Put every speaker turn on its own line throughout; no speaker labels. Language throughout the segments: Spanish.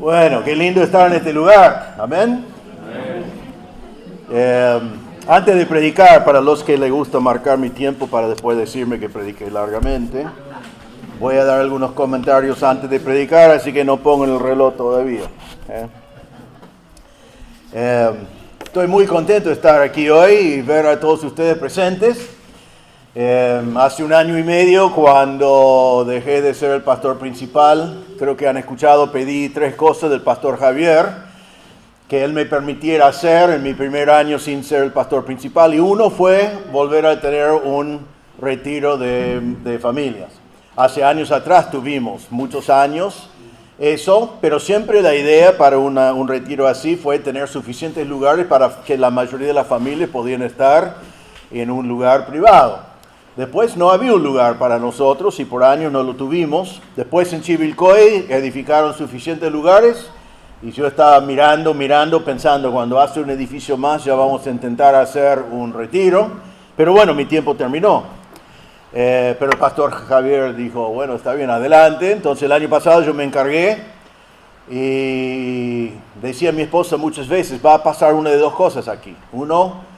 Bueno, qué lindo estar en este lugar. Amén. Antes de predicar, para los que les gusta marcar mi tiempo para después decirme que prediqué largamente, voy a dar algunos comentarios antes de predicar, así que no pongo el reloj todavía. Estoy muy contento de estar aquí hoy y ver a todos ustedes presentes. Hace 1 año y medio, cuando dejé de ser el pastor principal, creo que han escuchado, pedí 3 cosas del pastor Javier que él me permitiera hacer en mi primer año sin ser el pastor principal, y uno fue volver a tener un retiro de familias. Hace años atrás tuvimos muchos años eso, pero siempre la idea para un retiro así fue tener suficientes lugares para que la mayoría de las familias podían estar en un lugar privado. Después no había un lugar para nosotros y por años no lo tuvimos. Después en Chivilcoy edificaron suficientes lugares y yo estaba mirando, pensando, cuando hace un edificio más ya vamos a intentar hacer un retiro. Pero bueno, mi tiempo terminó. Pero el pastor Javier dijo, bueno, está bien, adelante. Entonces el año pasado yo me encargué y decía a mi esposa muchas veces, va a pasar una de 2 cosas aquí. Uno,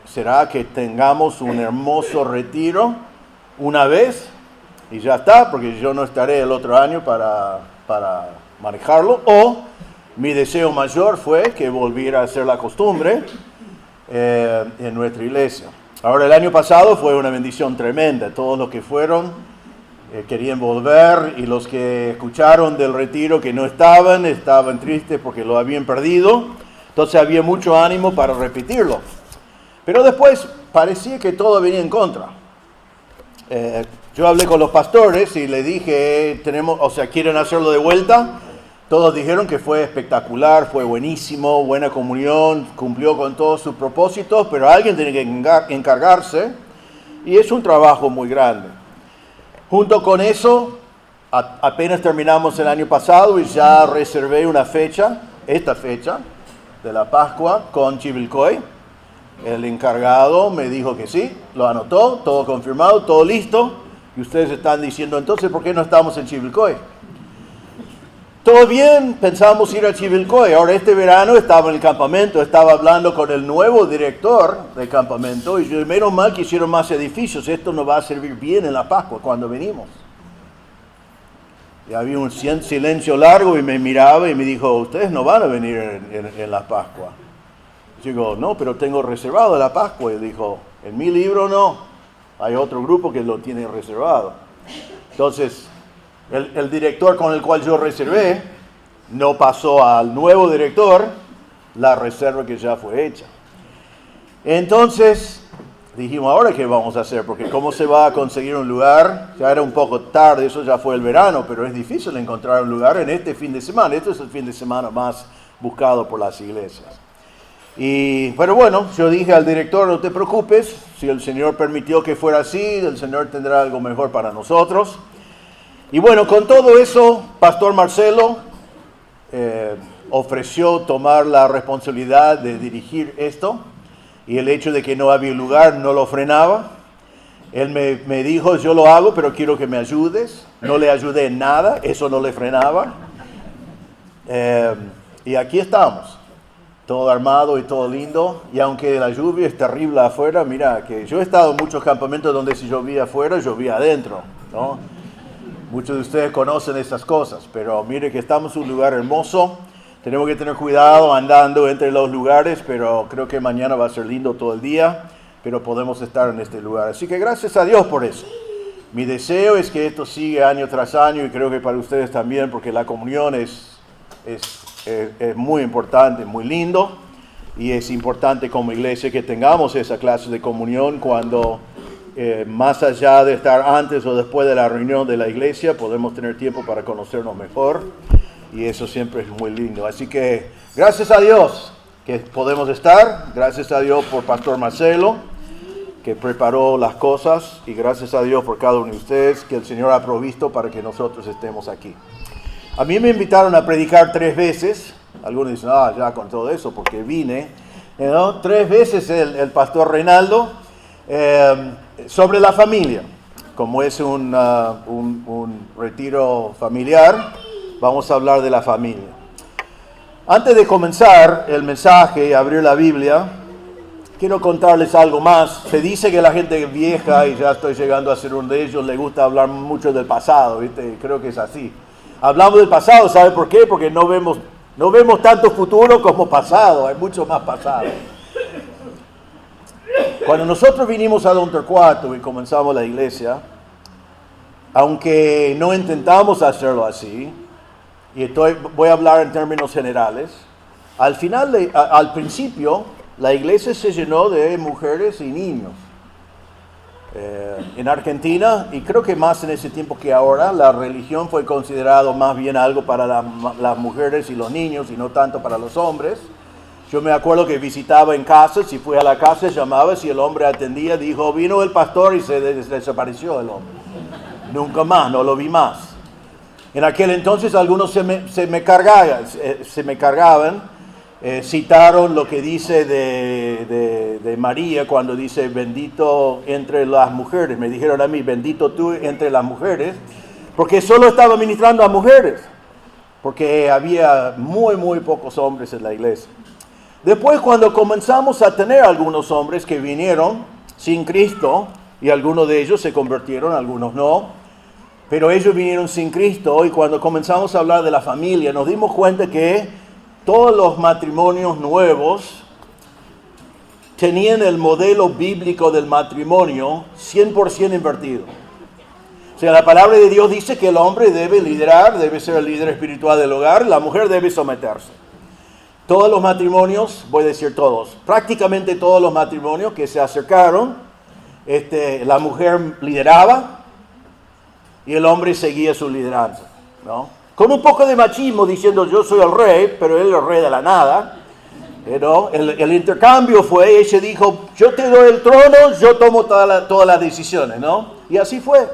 será que tengamos un hermoso retiro una vez y ya está, porque yo no estaré el otro año para manejarlo, o mi deseo mayor fue que volviera a ser la costumbre en nuestra iglesia. Ahora, el año pasado fue una bendición tremenda. Todos los que fueron querían volver, y los que escucharon del retiro que no estaban tristes porque lo habían perdido. Entonces había mucho ánimo para repetirlo. Pero después parecía que todo venía en contra. Yo hablé con los pastores y les dije, ¿quieren hacerlo de vuelta? Todos dijeron que fue espectacular, fue buenísimo, buena comunión, cumplió con todos sus propósitos, pero alguien tiene que encargarse, y es un trabajo muy grande. Junto con eso, apenas terminamos el año pasado y ya reservé una fecha, esta fecha de la Pascua con Chivilcoy. El encargado me dijo que sí, lo anotó, todo confirmado, todo listo. Y ustedes están diciendo, entonces, ¿por qué no estamos en Chivilcoy? Todo bien, pensamos ir a Chivilcoy. Ahora, este verano estaba en el campamento, estaba hablando con el nuevo director del campamento, y yo, menos mal que hicieron más edificios, esto nos va a servir bien en la Pascua cuando venimos. Y había un silencio largo y me miraba y me dijo, ustedes no van a venir en la Pascua. Yo digo, no, pero tengo reservado la Pascua. Y dijo, en mi libro no, hay otro grupo que lo tiene reservado. Entonces, el director con el cual yo reservé no pasó al nuevo director la reserva que ya fue hecha. Entonces, dijimos, ¿ahora qué vamos a hacer? Porque ¿cómo se va a conseguir un lugar? Ya era un poco tarde, eso ya fue el verano, pero es difícil encontrar un lugar en este fin de semana. Este es el fin de semana más buscado por las iglesias. Pero bueno, yo dije al director, no te preocupes, si el Señor permitió que fuera así, el Señor tendrá algo mejor para nosotros. Y bueno, con todo eso, Pastor Marcelo ofreció tomar la responsabilidad de dirigir esto, y el hecho de que no había lugar no lo frenaba. Él me dijo, yo lo hago, pero quiero que me ayudes. No le ayudé en nada, eso no le frenaba. Y aquí estamos. Todo armado y todo lindo, y aunque la lluvia es terrible afuera, mira, que yo he estado en muchos campamentos donde si llovía afuera, llovía adentro, ¿no? Muchos de ustedes conocen esas cosas, pero mire que estamos en un lugar hermoso, tenemos que tener cuidado andando entre los lugares, pero creo que mañana va a ser lindo todo el día, pero podemos estar en este lugar, así que gracias a Dios por eso. Mi deseo es que esto siga año tras año, y creo que para ustedes también, porque la comunión es muy importante, muy lindo, y es importante como iglesia que tengamos esa clase de comunión cuando más allá de estar antes o después de la reunión de la iglesia, podemos tener tiempo para conocernos mejor, y eso siempre es muy lindo. Así que gracias a Dios que podemos estar, gracias a Dios por Pastor Marcelo que preparó las cosas, y gracias a Dios por cada uno de ustedes que el Señor ha provisto para que nosotros estemos aquí. A mí me invitaron a predicar 3 veces. Algunos dicen, ya con todo eso, porque vine. 3 veces el pastor Reinaldo sobre la familia. Como es un retiro familiar, vamos a hablar de la familia. Antes de comenzar el mensaje y abrir la Biblia, quiero contarles algo más. Se dice que la gente vieja, y ya estoy llegando a ser uno de ellos, le gusta hablar mucho del pasado, ¿viste? Creo que es así. Hablamos del pasado, ¿sabe por qué? Porque no vemos tanto futuro como pasado, hay mucho más pasado. Cuando nosotros vinimos a Don Torcuato y comenzamos la iglesia, aunque no intentamos hacerlo así, y voy a hablar en términos generales, al principio la iglesia se llenó de mujeres y niños. En Argentina, y creo que más en ese tiempo que ahora, la religión fue considerado más bien algo para las mujeres y los niños y no tanto para los hombres. Yo me acuerdo que visitaba en casas, si fui a la casa, llamaba, si el hombre atendía, dijo, vino el pastor y se desapareció el hombre. Nunca más, no lo vi más. En aquel entonces algunos se me cargaban, citaron lo que dice de María cuando dice bendito entre las mujeres. Me dijeron a mí, bendito tú entre las mujeres, porque solo estaba ministrando a mujeres, porque había muy pocos hombres en la iglesia. Después, cuando comenzamos a tener algunos hombres que vinieron sin Cristo, y algunos de ellos se convirtieron, algunos no, pero ellos vinieron sin Cristo, y cuando comenzamos a hablar de la familia, nos dimos cuenta que todos los matrimonios nuevos tenían el modelo bíblico del matrimonio 100% invertido. O sea, la palabra de Dios dice que el hombre debe liderar, debe ser el líder espiritual del hogar, la mujer debe someterse. Todos los matrimonios, voy a decir todos, prácticamente todos los matrimonios que se acercaron, la mujer lideraba y el hombre seguía su lideranza, ¿no? Con un poco de machismo diciendo yo soy el rey, pero él es el rey de la nada. ¿No? El intercambio fue, ella dijo, yo te doy el trono, yo tomo todas las decisiones, ¿no? Y así fue.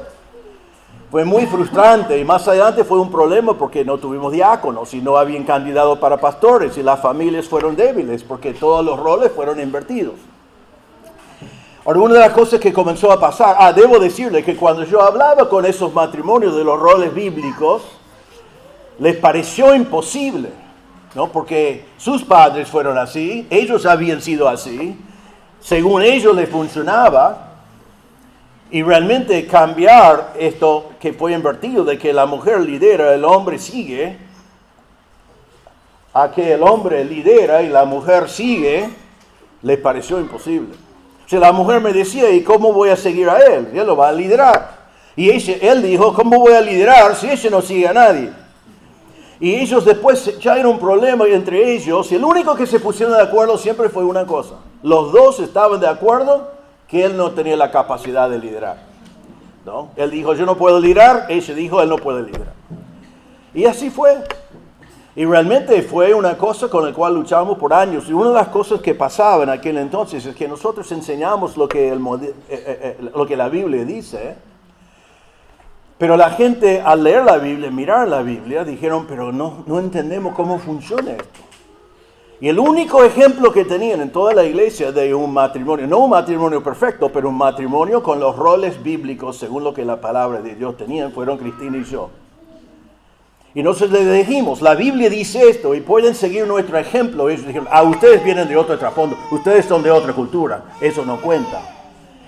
Fue muy frustrante y más adelante fue un problema porque no tuvimos diáconos y no habían candidatos para pastores y las familias fueron débiles porque todos los roles fueron invertidos. Ahora, una de las cosas que comenzó a pasar, debo decirle que cuando yo hablaba con esos matrimonios de los roles bíblicos, les pareció imposible, ¿no? Porque sus padres fueron así, ellos habían sido así, según ellos les funcionaba, y realmente cambiar esto que fue invertido, de que la mujer lidera, el hombre sigue, a que el hombre lidera y la mujer sigue, les pareció imposible. O sea, la mujer me decía, ¿y cómo voy a seguir a él? Él lo va a liderar. Y él dijo, ¿cómo voy a liderar si ella no sigue a nadie? Y ellos después ya era un problema entre ellos, y el único que se pusieron de acuerdo siempre fue una cosa. Los dos estaban de acuerdo que él no tenía la capacidad de liderar, ¿no? Él dijo, yo no puedo liderar, ella dijo, él no puede liderar. Y así fue. Y realmente fue una cosa con la cual luchamos por años. Y una de las cosas que pasaba en aquel entonces es que nosotros enseñamos lo que la Biblia dice. Pero la gente al leer la Biblia, mirar la Biblia, dijeron, pero no entendemos cómo funciona esto. Y el único ejemplo que tenían en toda la iglesia de un matrimonio, no un matrimonio perfecto, pero un matrimonio con los roles bíblicos, según lo que la palabra de Dios tenían, fueron Cristina y yo. Y nosotros les dijimos, la Biblia dice esto y pueden seguir nuestro ejemplo. Ellos dijeron, ustedes vienen de otro trasfondo, ustedes son de otra cultura, eso no cuenta.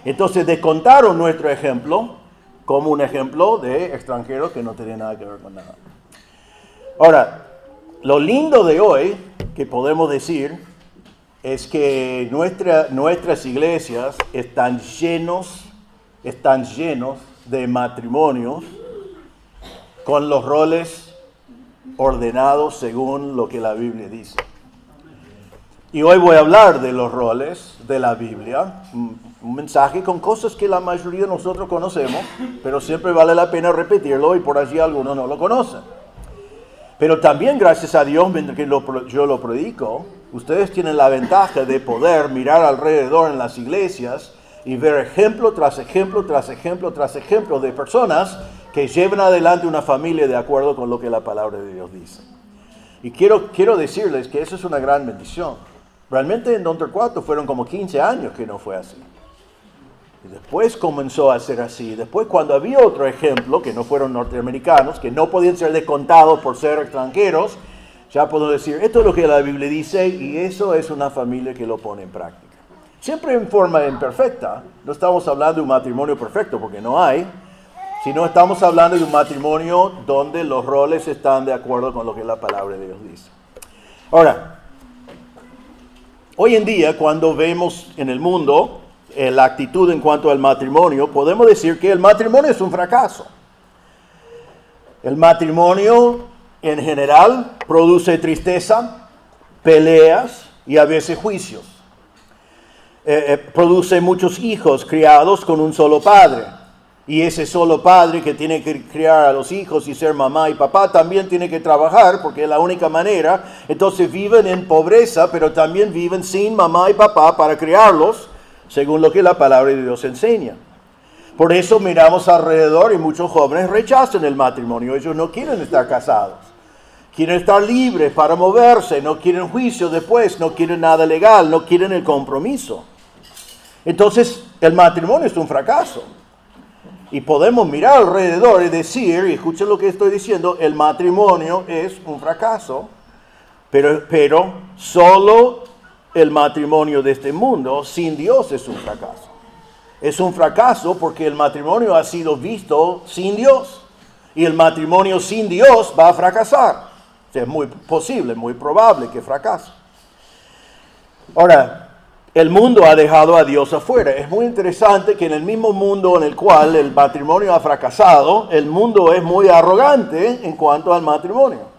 Entonces descontaron nuestro ejemplo como un ejemplo de extranjeros que no tenía nada que ver con nada. Ahora, lo lindo de hoy que podemos decir es que nuestras iglesias están llenos de matrimonios con los roles ordenados según lo que la Biblia dice. Y hoy voy a hablar de los roles de la Biblia, un mensaje con cosas que la mayoría de nosotros conocemos, pero siempre vale la pena repetirlo y por allí algunos no lo conocen. Pero también, gracias a Dios, mientras que yo lo predico, ustedes tienen la ventaja de poder mirar alrededor en las iglesias y ver ejemplo tras ejemplo, tras ejemplo, tras ejemplo de personas que llevan adelante una familia de acuerdo con lo que la palabra de Dios dice. Y quiero decirles que eso es una gran bendición. Realmente en Don Torcuato fueron como 15 años que no fue así. Y después comenzó a ser así. Después, cuando había otro ejemplo, que no fueron norteamericanos, que no podían ser descontados por ser extranjeros, ya puedo decir, esto es lo que la Biblia dice y eso es una familia que lo pone en práctica. Siempre en forma imperfecta, no estamos hablando de un matrimonio perfecto porque no hay, sino estamos hablando de un matrimonio donde los roles están de acuerdo con lo que la palabra de Dios dice. Ahora, hoy en día cuando vemos en el mundo la actitud en cuanto al matrimonio, podemos decir que el matrimonio es un fracaso. El matrimonio en general produce tristeza, peleas y a veces juicios. Produce muchos hijos criados con un solo padre. Y ese solo padre que tiene que criar a los hijos y ser mamá y papá también tiene que trabajar porque es la única manera. Entonces viven en pobreza, pero también viven sin mamá y papá para criarlos, según lo que la palabra de Dios enseña. Por eso miramos alrededor y muchos jóvenes rechazan el matrimonio. Ellos no quieren estar casados. Quieren estar libres para moverse, no quieren juicio después, no quieren nada legal, no quieren el compromiso. Entonces, el matrimonio es un fracaso. Y podemos mirar alrededor y decir, y escuchen lo que estoy diciendo, el matrimonio es un fracaso, pero solo el matrimonio de este mundo sin Dios es un fracaso. Es un fracaso porque el matrimonio ha sido visto sin Dios. Y el matrimonio sin Dios va a fracasar. O sea, es muy posible, muy probable que fracase. Ahora, el mundo ha dejado a Dios afuera. Es muy interesante que en el mismo mundo en el cual el matrimonio ha fracasado, el mundo es muy arrogante en cuanto al matrimonio.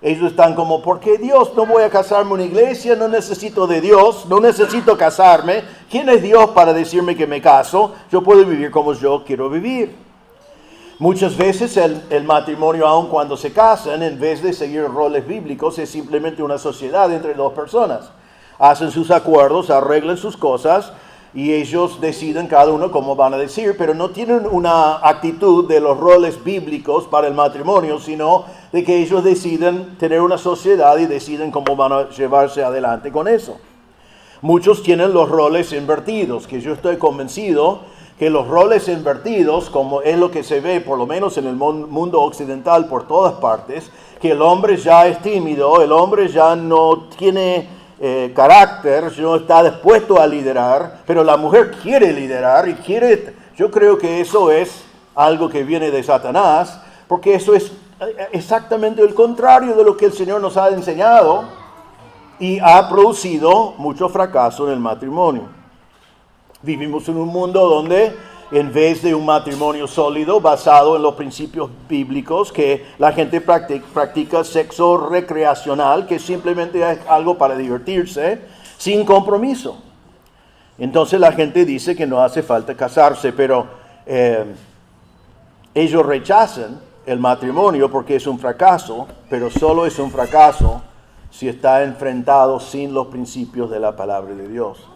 Ellos están como, ¿por qué Dios? No voy a casarme en una iglesia, no necesito de Dios, no necesito casarme. ¿Quién es Dios para decirme que me caso? Yo puedo vivir como yo quiero vivir. Muchas veces el matrimonio, aun cuando se casan, en vez de seguir roles bíblicos, es simplemente una sociedad entre dos personas. Hacen sus acuerdos, arreglan sus cosas y ellos deciden cada uno cómo van a decir, pero no tienen una actitud de los roles bíblicos para el matrimonio, sino de que ellos deciden tener una sociedad y deciden cómo van a llevarse adelante con eso. Muchos tienen los roles invertidos, que yo estoy convencido que los roles invertidos, como es lo que se ve por lo menos en el mundo occidental por todas partes, que el hombre ya es tímido, el hombre ya no tiene carácter, no está dispuesto a liderar, pero la mujer quiere liderar y quiere, yo creo que eso es algo que viene de Satanás, porque eso es exactamente el contrario de lo que el Señor nos ha enseñado y ha producido mucho fracaso en el matrimonio. Vivimos en un mundo donde en vez de un matrimonio sólido basado en los principios bíblicos, que la gente practica sexo recreacional, que simplemente es algo para divertirse, sin compromiso. Entonces la gente dice que no hace falta casarse, pero ellos rechazan el matrimonio porque es un fracaso, pero solo es un fracaso si está enfrentado sin los principios de la palabra de Dios.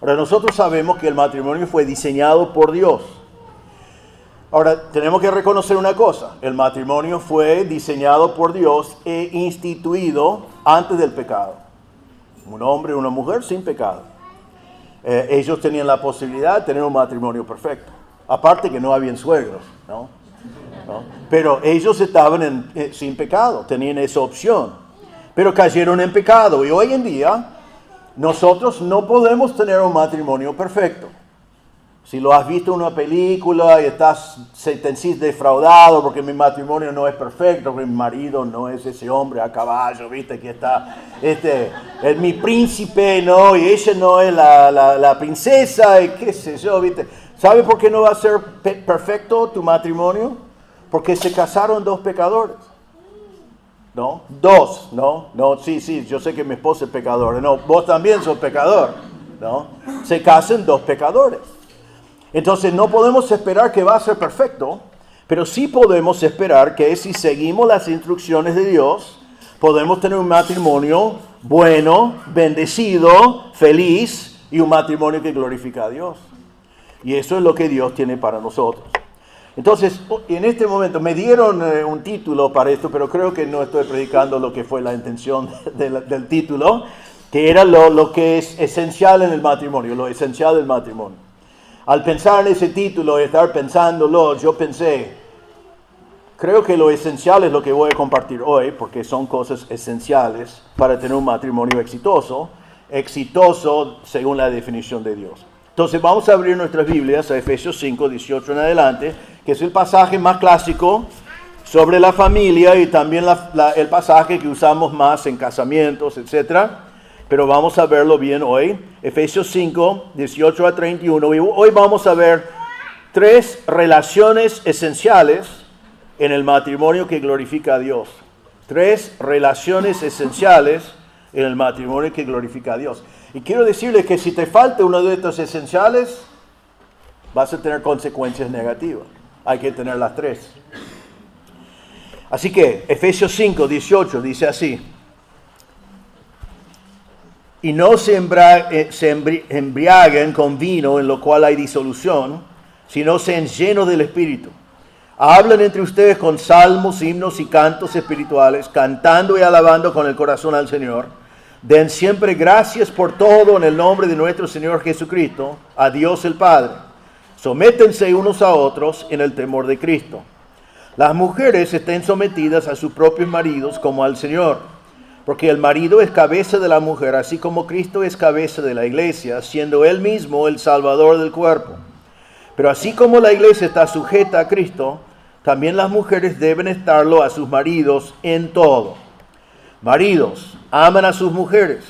Ahora, nosotros sabemos que el matrimonio fue diseñado por Dios. Ahora, tenemos que reconocer una cosa. El matrimonio fue diseñado por Dios e instituido antes del pecado. Un hombre y una mujer sin pecado. Ellos tenían la posibilidad de tener un matrimonio perfecto. Aparte que no habían suegros, ¿no? Pero ellos estaban sin pecado, tenían esa opción. Pero cayeron en pecado y hoy en día nosotros no podemos tener un matrimonio perfecto. Si lo has visto en una película y te sentís defraudado porque mi matrimonio no es perfecto, porque mi marido no es ese hombre a caballo, viste, que está, es mi príncipe, ¿no? Y ella no es la princesa, y qué sé yo, viste. ¿Sabe por qué no va a ser perfecto tu matrimonio? Porque se casaron dos pecadores. ¿No? Dos, ¿no? No, sí, yo sé que mi esposa es pecadora. No, vos también sos pecador, ¿no? Se casan dos pecadores. Entonces no podemos esperar que va a ser perfecto, pero sí podemos esperar que si seguimos las instrucciones de Dios, podemos tener un matrimonio bueno, bendecido, feliz y un matrimonio que glorifica a Dios. Y eso es lo que Dios tiene para nosotros. Entonces, en este momento me dieron un título para esto, pero creo que no estoy predicando lo que fue la intención del título, que era lo que es esencial en el matrimonio, lo esencial del matrimonio. Al pensar en ese título y estar pensándolo, yo pensé, creo que lo esencial es lo que voy a compartir hoy, porque son cosas esenciales para tener un matrimonio exitoso. Exitoso según la definición de Dios. Entonces vamos a abrir nuestras Biblias a Efesios 5, 18 en adelante, que es el pasaje más clásico sobre la familia y también el pasaje que usamos más en casamientos, etc. Pero vamos a verlo bien hoy. Efesios 5, 18 a 31. Y hoy vamos a ver 3 relaciones esenciales en el matrimonio que glorifica a Dios. 3 relaciones esenciales en el matrimonio que glorifica a Dios. Y quiero decirles que si te falta uno de estos esenciales, vas a tener consecuencias negativas. Hay que tener las 3. Así que Efesios 5, 18 dice así: y no se embriaguen con vino, en lo cual hay disolución, sino sean llenos del Espíritu. Hablen entre ustedes con salmos, himnos y cantos espirituales, cantando y alabando con el corazón al Señor. Den siempre gracias por todo en el nombre de nuestro Señor Jesucristo, a Dios el Padre. Sométense unos a otros en el temor de Cristo. Las mujeres estén sometidas a sus propios maridos como al Señor, porque el marido es cabeza de la mujer, así como Cristo es cabeza de la iglesia, siendo él mismo el Salvador del cuerpo. Pero así como la iglesia está sujeta a Cristo, también las mujeres deben estarlo a sus maridos en todo. Maridos, aman a sus mujeres,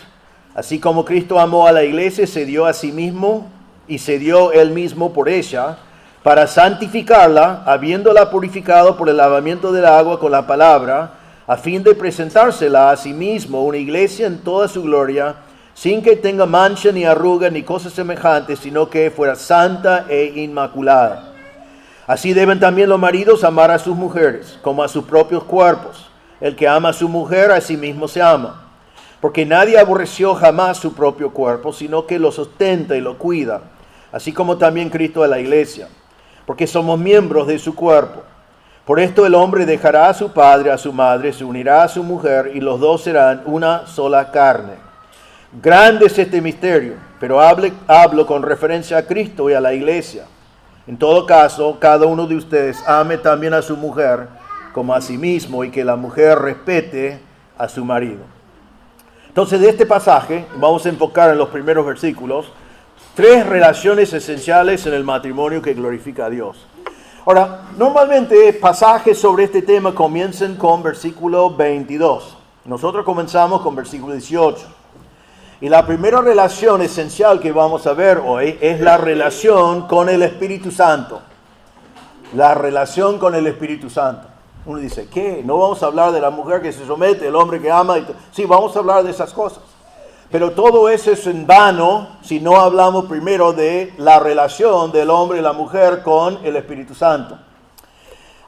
así como Cristo amó a la iglesia, se dio a sí mismo y se dio él mismo por ella, para santificarla, habiéndola purificado por el lavamiento del agua con la palabra, a fin de presentársela a sí mismo una iglesia en toda su gloria, sin que tenga mancha ni arruga ni cosas semejantes, sino que fuera santa e inmaculada. Así deben también los maridos amar a sus mujeres, como a sus propios cuerpos. El que ama a su mujer, a sí mismo se ama. Porque nadie aborreció jamás su propio cuerpo, sino que lo sustenta y lo cuida, así como también Cristo a la iglesia, porque somos miembros de su cuerpo. Por esto el hombre dejará a su padre, a su madre, se unirá a su mujer, y los dos serán una sola carne. Grande es este misterio, pero hablo con referencia a Cristo y a la iglesia. En todo caso, cada uno de ustedes ame también a su mujer como a sí mismo, y que la mujer respete a su marido. Entonces, de este pasaje vamos a enfocar en los primeros versículos 3 relaciones esenciales en el matrimonio que glorifica a Dios. Ahora, normalmente pasajes sobre este tema comienzan con versículo 22. Nosotros comenzamos con versículo 18. Y la primera relación esencial que vamos a ver hoy es la relación con el Espíritu Santo. La relación con el Espíritu Santo. Uno dice, ¿qué? ¿No vamos a hablar de la mujer que se somete, el hombre que ama? Sí, vamos a hablar de esas cosas. Pero todo eso es en vano si no hablamos primero de la relación del hombre y la mujer con el Espíritu Santo.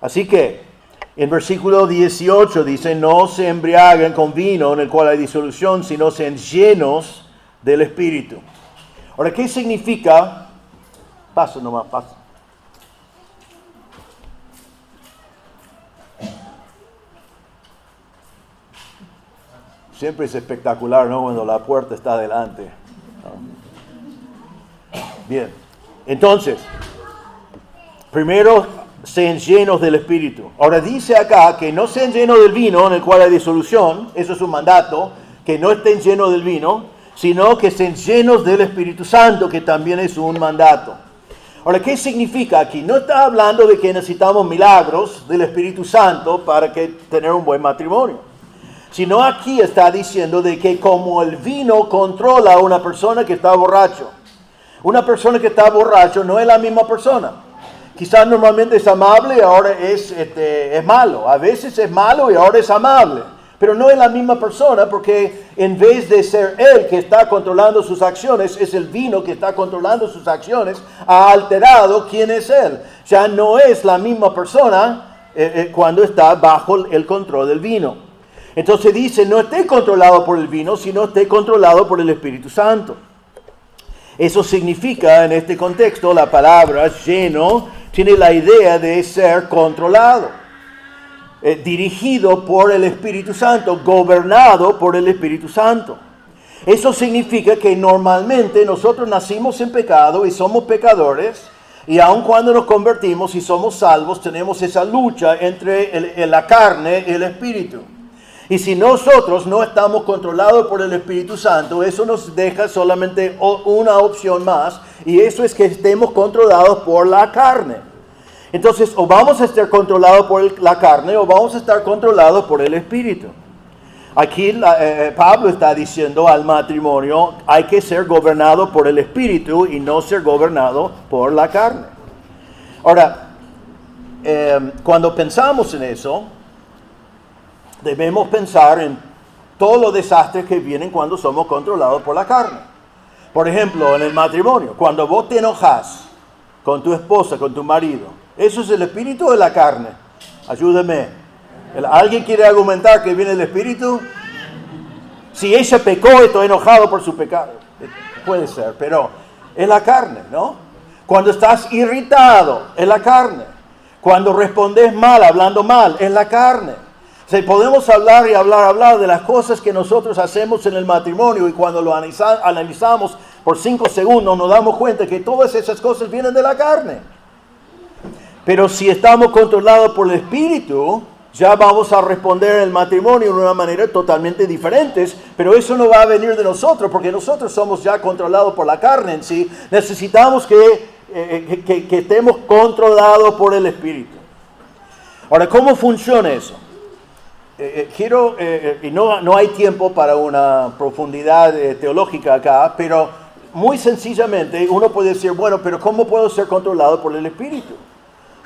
Así que, en versículo 18 dice, no se embriaguen con vino en el cual hay disolución, sino sean llenos del Espíritu. Ahora, ¿qué significa? Paso nomás, paso. Siempre es espectacular, ¿no? Cuando la puerta está adelante. Bien. Entonces, primero, sean llenos del Espíritu. Ahora dice acá que no sean llenos del vino en el cual hay disolución. Eso es un mandato. Que no estén llenos del vino, sino que estén llenos del Espíritu Santo, que también es un mandato. Ahora, ¿qué significa aquí? No está hablando de que necesitamos milagros del Espíritu Santo para tener un buen matrimonio. Sino aquí está diciendo de que como el vino controla a una persona que está borracho. Una persona que está borracho no es la misma persona. Quizás normalmente es amable y ahora es malo. A veces es malo y ahora es amable. Pero no es la misma persona porque en vez de ser él que está controlando sus acciones, es el vino que está controlando sus acciones. Ha alterado quién es él. Ya no es la misma persona cuando está bajo el control del vino. Entonces dice, no esté controlado por el vino, sino esté controlado por el Espíritu Santo. Eso significa, en este contexto, la palabra lleno tiene la idea de ser controlado, dirigido por el Espíritu Santo, gobernado por el Espíritu Santo. Eso significa que normalmente nosotros nacimos en pecado y somos pecadores, Y aun cuando nos convertimos y somos salvos, tenemos esa lucha entre la carne y el espíritu. Y si nosotros no estamos controlados por el Espíritu Santo, eso nos deja solamente una opción más, y eso es que estemos controlados por la carne. Entonces, o vamos a estar controlados por la carne, o vamos a estar controlados por el Espíritu. Aquí Pablo está diciendo al matrimonio, hay que ser gobernado por el Espíritu y no ser gobernado por la carne. Ahora, cuando pensamos en eso, debemos pensar en todos los desastres que vienen cuando somos controlados por la carne. Por ejemplo, en el matrimonio, cuando vos te enojas con tu esposa, con tu marido, ¿eso es el espíritu o la carne? Ayúdeme. ¿Alguien quiere argumentar que viene el espíritu? Si ella pecó, estoy enojado por su pecado. Puede ser, pero es la carne, ¿no? Cuando estás irritado, es la carne. Cuando respondes mal, hablando mal, es la carne. Podemos hablar y hablar de las cosas que nosotros hacemos en el matrimonio, y cuando lo analizamos por 5 segundos nos damos cuenta que todas esas cosas vienen de la carne. Pero si estamos controlados por el Espíritu, ya vamos a responder en el matrimonio de una manera totalmente diferente, pero eso no va a venir de nosotros, porque nosotros somos ya controlados por la carne en sí. Necesitamos que estemos controlados por el Espíritu. Ahora, ¿cómo funciona eso? Y no hay tiempo para una profundidad teológica acá, pero muy sencillamente uno puede decir, bueno, pero ¿cómo puedo ser controlado por el Espíritu?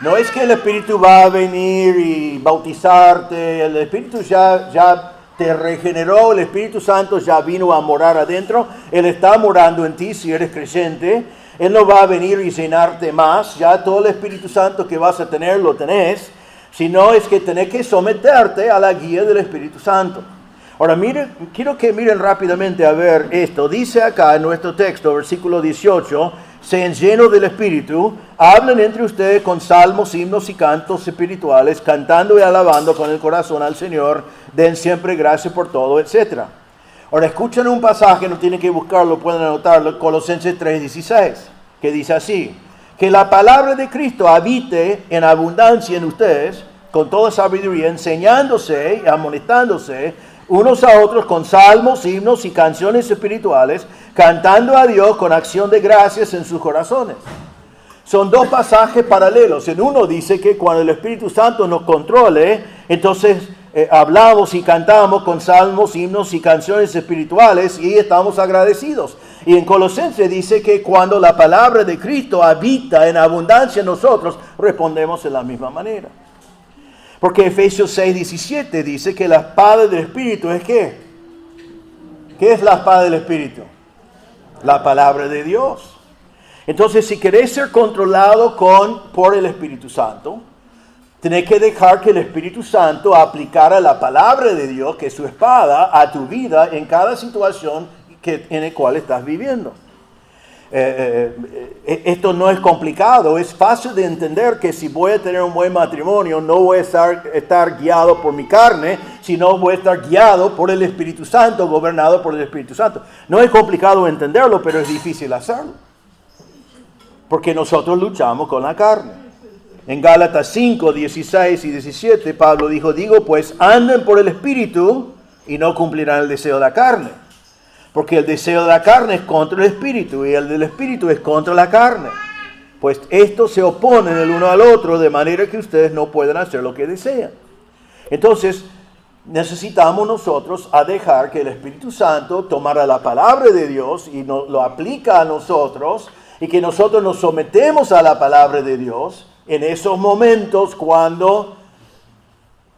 No es que el Espíritu va a venir y bautizarte, el Espíritu ya te regeneró, el Espíritu Santo ya vino a morar adentro, Él está morando en ti si eres creyente, Él no va a venir y llenarte más, ya todo el Espíritu Santo que vas a tener lo tenés, sino es que tenés que someterte a la guía del Espíritu Santo. Ahora quiero que miren rápidamente a ver esto. Dice acá en nuestro texto, versículo 18, sean llenos del Espíritu, hablen entre ustedes con salmos, himnos y cantos espirituales, cantando y alabando con el corazón al Señor, den siempre gracias por todo, etc. Ahora escuchen un pasaje, no tienen que buscarlo, pueden anotarlo, Colosenses 3:16, que dice así: que la palabra de Cristo habite en abundancia en ustedes, con toda sabiduría, enseñándose y amonestándose unos a otros con salmos, himnos y canciones espirituales, cantando a Dios con acción de gracias en sus corazones. Son dos pasajes paralelos. En uno dice que cuando el Espíritu Santo nos controle, entonces hablamos y cantamos con salmos, himnos y canciones espirituales y estamos agradecidos. Y en Colosenses dice que cuando la palabra de Cristo habita en abundancia en nosotros, respondemos de la misma manera. Porque Efesios 6:17 dice que la espada del Espíritu es ¿qué? ¿Qué es la espada del Espíritu? La palabra de Dios. Entonces, si querés ser controlado por el Espíritu Santo, tenés que dejar que el Espíritu Santo aplicara la palabra de Dios, que es su espada, a tu vida en cada situación en la cual estás viviendo. Esto no es complicado, es fácil de entender que si voy a tener un buen matrimonio, no voy a estar guiado por mi carne, sino voy a estar guiado por el Espíritu Santo, gobernado por el Espíritu Santo. No es complicado entenderlo, pero es difícil hacerlo, porque nosotros luchamos con la carne. En Gálatas 5:16 y 17, Pablo dijo, digo pues, anden por el Espíritu y no cumplirán el deseo de la carne. Porque el deseo de la carne es contra el Espíritu y el del Espíritu es contra la carne. Pues estos se oponen el uno al otro de manera que ustedes no pueden hacer lo que desean. Entonces, necesitamos nosotros a dejar que el Espíritu Santo tomara la palabra de Dios y lo aplica a nosotros y que nosotros nos sometemos a la palabra de Dios en esos momentos cuando...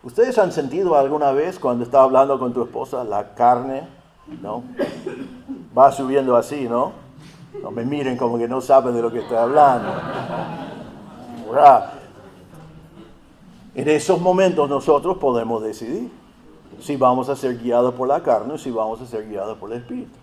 ¿Ustedes han sentido alguna vez cuando está hablando con tu esposa la carne? ¿No? Va subiendo así, ¿no? No me miren como que no saben de lo que estoy hablando. En esos momentos nosotros podemos decidir si vamos a ser guiados por la carne o si vamos a ser guiados por el Espíritu.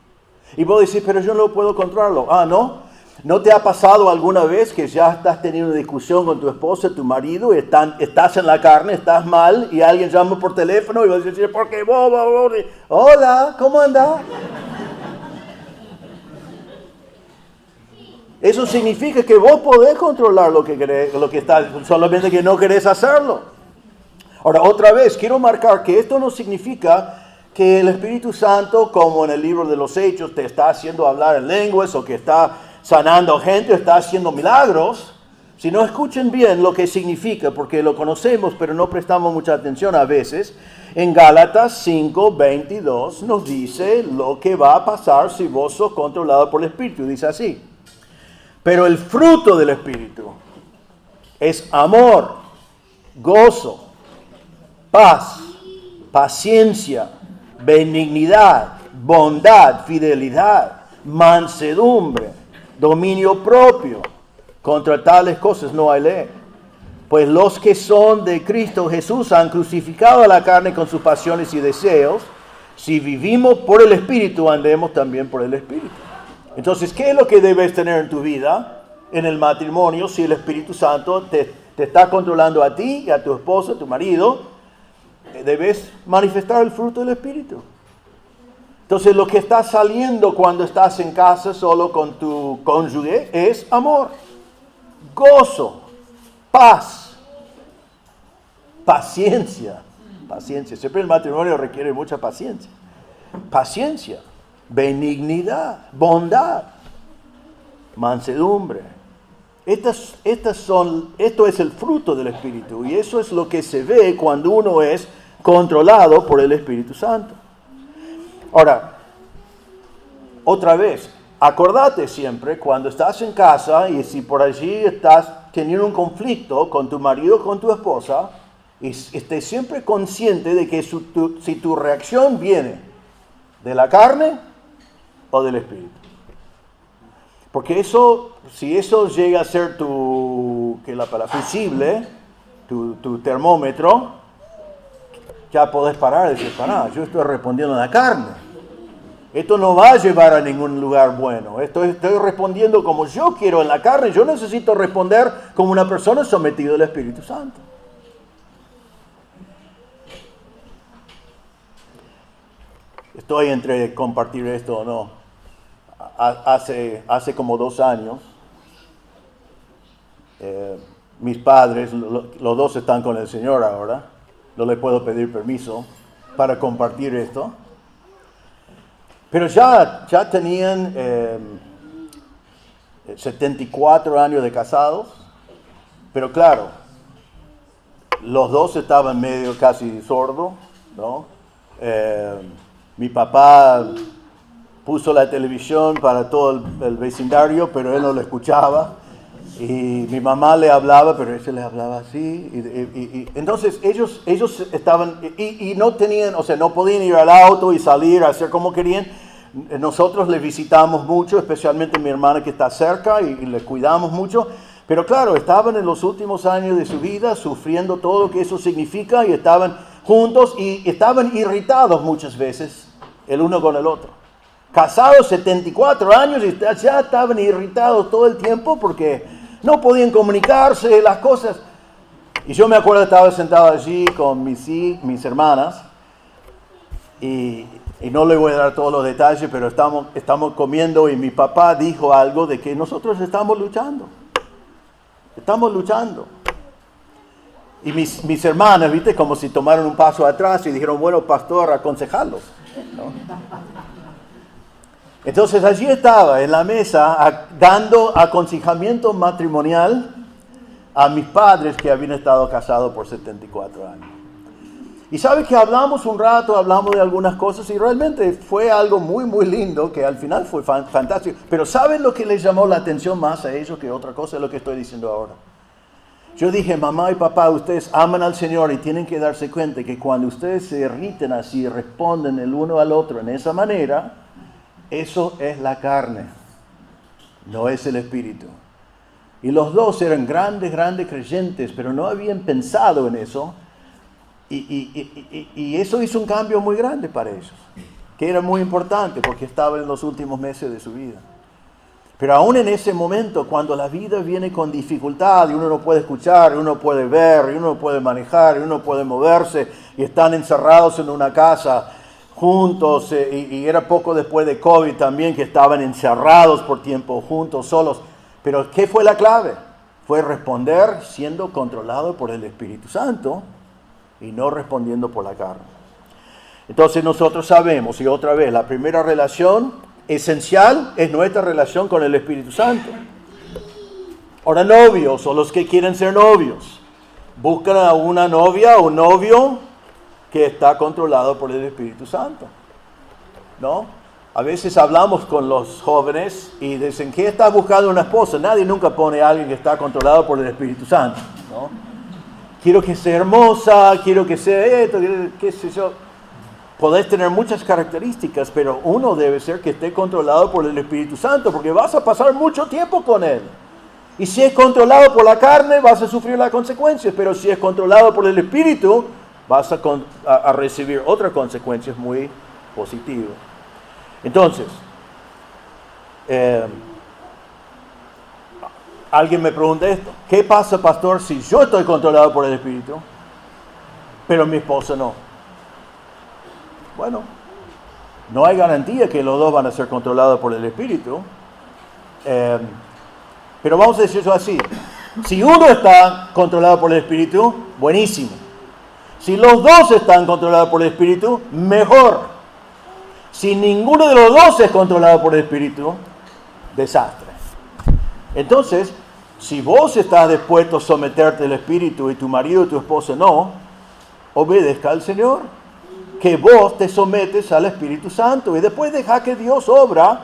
Y vos decís, pero yo no puedo controlarlo. ¿No? ¿No te ha pasado alguna vez que ya estás teniendo una discusión con tu esposa, tu marido, y estás en la carne, estás mal, y alguien llama por teléfono y vas a decir, ¿por qué vos? Hola, ¿cómo andás? Eso significa que vos podés controlar lo que querés, lo que está, solamente que no querés hacerlo. Ahora, otra vez, quiero marcar que esto no significa que el Espíritu Santo, como en el libro de los Hechos, te está haciendo hablar en lenguas o que está sanando gente o está haciendo milagros. Si no, escuchen bien lo que significa, porque lo conocemos, pero no prestamos mucha atención a veces. En Gálatas 5:22 nos dice lo que va a pasar si vos sos controlado por el Espíritu. Dice así: pero el fruto del Espíritu es amor, gozo, paz, paciencia, benignidad, bondad, fidelidad, mansedumbre, dominio propio. Contra tales cosas no hay ley. Pues los que son de Cristo Jesús han crucificado a la carne con sus pasiones y deseos. Si vivimos por el Espíritu, andemos también por el Espíritu. Entonces, ¿qué es lo que debes tener en tu vida, en el matrimonio, si el Espíritu Santo te está controlando a ti y a tu esposa, a tu marido? Debes manifestar el fruto del Espíritu. Entonces, lo que está saliendo cuando estás en casa solo con tu cónyuge es amor, gozo, paz, paciencia. Siempre el matrimonio requiere mucha paciencia. Paciencia, benignidad, bondad, mansedumbre. Esto es el fruto del Espíritu, y eso es lo que se ve cuando uno es controlado por el Espíritu Santo. Ahora, otra vez, acordate siempre cuando estás en casa y si por allí estás teniendo un conflicto con tu marido o con tu esposa, y estés siempre consciente de que si tu reacción viene de la carne o del Espíritu. Porque si eso llega a ser tu fusible, tu termómetro, ya podés parar y decir, yo estoy respondiendo a la carne. Esto no va a llevar a ningún lugar bueno. Estoy respondiendo como yo quiero en la carne. Yo necesito responder como una persona sometida al Espíritu Santo. Estoy entre compartir esto o no. Hace como 2 años, mis padres, los dos están con el Señor ahora. No les puedo pedir permiso para compartir esto. Pero ya tenían 74 años de casados. Pero claro, los dos estaban medio casi sordos, ¿no? Mi papá puso la televisión para todo el vecindario, pero él no lo escuchaba. Y mi mamá le hablaba, pero ella le hablaba así. Y entonces ellos estaban, y no tenían, no podían ir al auto y salir a hacer como querían. Nosotros les visitamos mucho, especialmente mi hermana que está cerca, y les cuidamos mucho. Pero claro, estaban en los últimos años de su vida sufriendo todo lo que eso significa, y estaban juntos y estaban irritados muchas veces el uno con el otro. Casados 74 años y ya estaban irritados todo el tiempo porque no podían comunicarse las cosas. Y yo me acuerdo, estaba sentado allí con mis hermanas y no le voy a dar todos los detalles, pero estamos comiendo y mi papá dijo algo de que nosotros estamos luchando. Estamos luchando. Y mis hermanas, ¿viste? Como si tomaron un paso atrás y dijeron, bueno, pastor, aconsejarlos, ¿no? Entonces allí estaba en la mesa dando aconsejamiento matrimonial a mis padres que habían estado casados por 74 años. Y sabe que hablamos un rato, hablamos de algunas cosas y realmente fue algo muy, muy lindo que al final fue fantástico. Pero ¿saben lo que les llamó la atención más a ellos que otra cosa? Es lo que estoy diciendo ahora. Yo dije, mamá y papá, ustedes aman al Señor y tienen que darse cuenta que cuando ustedes se irriten así y responden el uno al otro en esa manera, eso es la carne, no es el Espíritu. Y los dos eran grandes creyentes, pero no habían pensado en eso. Y eso hizo un cambio muy grande para ellos, que era muy importante porque estaban en los últimos meses de su vida. Pero aún en ese momento, cuando la vida viene con dificultad y uno no puede escuchar, y uno puede ver, y uno no puede manejar, y uno puede moverse, y están encerrados en una casa juntos, y era poco después de COVID también que estaban encerrados por tiempo juntos, solos. Pero ¿qué fue la clave? Fue responder siendo controlado por el Espíritu Santo y no respondiendo por la carne. Entonces nosotros sabemos, y otra vez, la primera relación esencial es nuestra relación con el Espíritu Santo. Ahora, novios o los que quieren ser novios, buscan a una novia o un novio que está controlado por el Espíritu Santo, ¿no? A veces hablamos con los jóvenes y dicen, ¿qué estás buscando una esposa? Nadie nunca pone a alguien que está controlado por el Espíritu Santo, ¿no? Quiero que sea hermosa, quiero que sea esto, qué sé yo. Podés tener muchas características, pero uno debe ser que esté controlado por el Espíritu Santo, porque vas a pasar mucho tiempo con él. Y si es controlado por la carne, vas a sufrir las consecuencias, pero si es controlado por el Espíritu, vas a recibir otras consecuencias muy positivas. Entonces, alguien me pregunta esto, ¿qué pasa, pastor, si yo estoy controlado por el Espíritu, pero mi esposa no? Bueno, no hay garantía que los dos van a ser controlados por el Espíritu, pero vamos a decirlo así, si uno está controlado por el Espíritu, buenísimo. Si los dos están controlados por el Espíritu, mejor. Si ninguno de los dos es controlado por el Espíritu, desastre. Entonces, si vos estás dispuesto a someterte al Espíritu y tu marido y tu esposa no, obedezca al Señor. Que vos te sometes al Espíritu Santo y después deja que Dios obra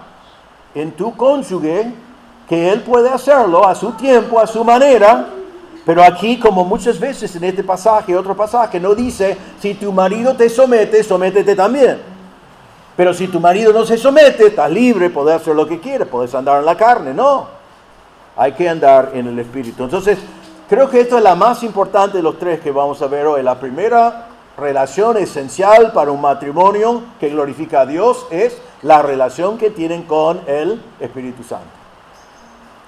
en tu cónyuge, que Él puede hacerlo a su tiempo, a su manera. Pero aquí, como muchas veces en este pasaje, otro pasaje, no dice, si tu marido te somete, sométete también. Pero si tu marido no se somete, estás libre, podés hacer lo que quieras, podés andar en la carne. No, hay que andar en el Espíritu. Entonces, creo que esto es la más importante de los tres que vamos a ver hoy. La primera relación esencial para un matrimonio que glorifica a Dios es la relación que tienen con el Espíritu Santo.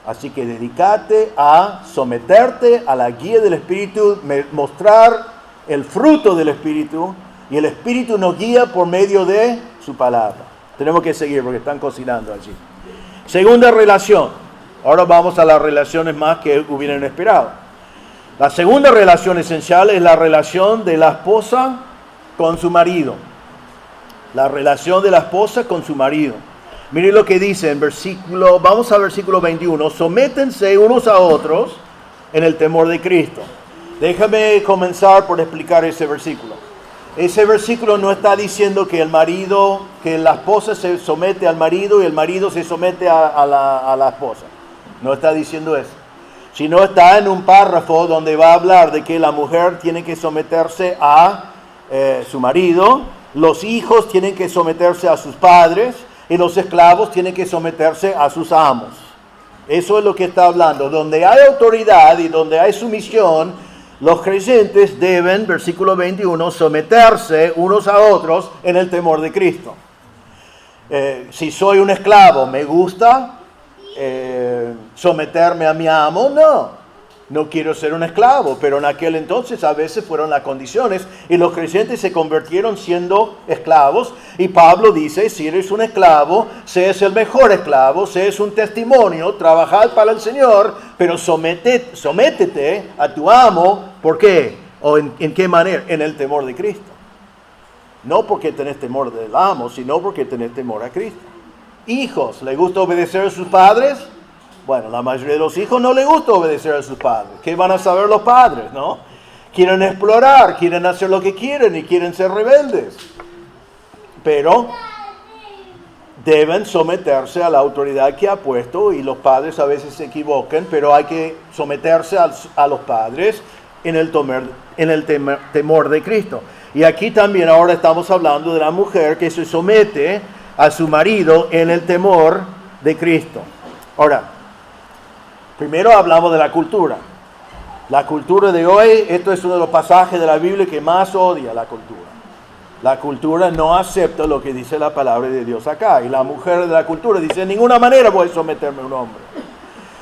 Así que dedícate a someterte a la guía del Espíritu, mostrar el fruto del Espíritu, y el Espíritu nos guía por medio de su palabra. Tenemos que seguir porque están cocinando allí. Segunda relación. Ahora vamos a las relaciones más que hubieran esperado. La segunda relación esencial es la relación de la esposa con su marido. La relación de la esposa con su marido. Miren lo que dice en vamos al versículo 21. Sométense unos a otros en el temor de Cristo. Déjame comenzar por explicar ese versículo. Ese versículo no está diciendo que la esposa se somete al marido y el marido se somete a la esposa. No está diciendo eso. Sino está en un párrafo donde va a hablar de que la mujer tiene que someterse a su marido, los hijos tienen que someterse a sus padres y los esclavos tienen que someterse a sus amos. Eso es lo que está hablando. Donde hay autoridad y donde hay sumisión, los creyentes deben, versículo 21, someterse unos a otros en el temor de Cristo. Si soy un esclavo, ¿me gusta someterme a mi amo? No quiero ser un esclavo, pero en aquel entonces a veces fueron las condiciones y los creyentes se convirtieron siendo esclavos. Y Pablo dice, si eres un esclavo, seas el mejor esclavo, seas un testimonio, trabajad para el Señor, pero sométete a tu amo. ¿Por qué? ¿O en qué manera? En el temor de Cristo. No porque tenés temor del amo, sino porque tenés temor a Cristo. Hijos, ¿les gusta obedecer a sus padres? Bueno, la mayoría de los hijos no les gusta obedecer a sus padres. ¿Qué van a saber los padres, no? Quieren explorar, quieren hacer lo que quieren y quieren ser rebeldes. Pero deben someterse a la autoridad que ha puesto, y los padres a veces se equivocan, pero hay que someterse a los padres en el temor de Cristo. Y aquí también ahora estamos hablando de la mujer que se somete a su marido en el temor de Cristo. Ahora, primero hablamos de la cultura. La cultura de hoy, esto es uno de los pasajes de la Biblia que más odia la cultura. La cultura no acepta lo que dice la palabra de Dios acá. Y la mujer de la cultura dice, de ninguna manera voy a someterme a un hombre.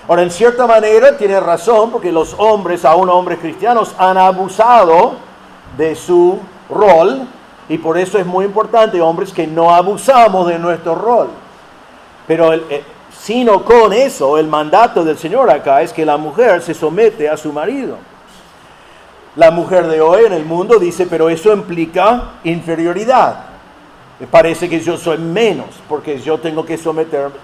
Ahora, en cierta manera tiene razón, porque los hombres, aún hombres cristianos, han abusado de su rol. Y por eso es muy importante, hombres, que no abusamos de nuestro rol. Pero sino con eso, el mandato del Señor acá es que la mujer se somete a su marido. La mujer de hoy en el mundo dice, pero eso implica inferioridad. Me parece que yo soy menos, porque yo tengo que someterme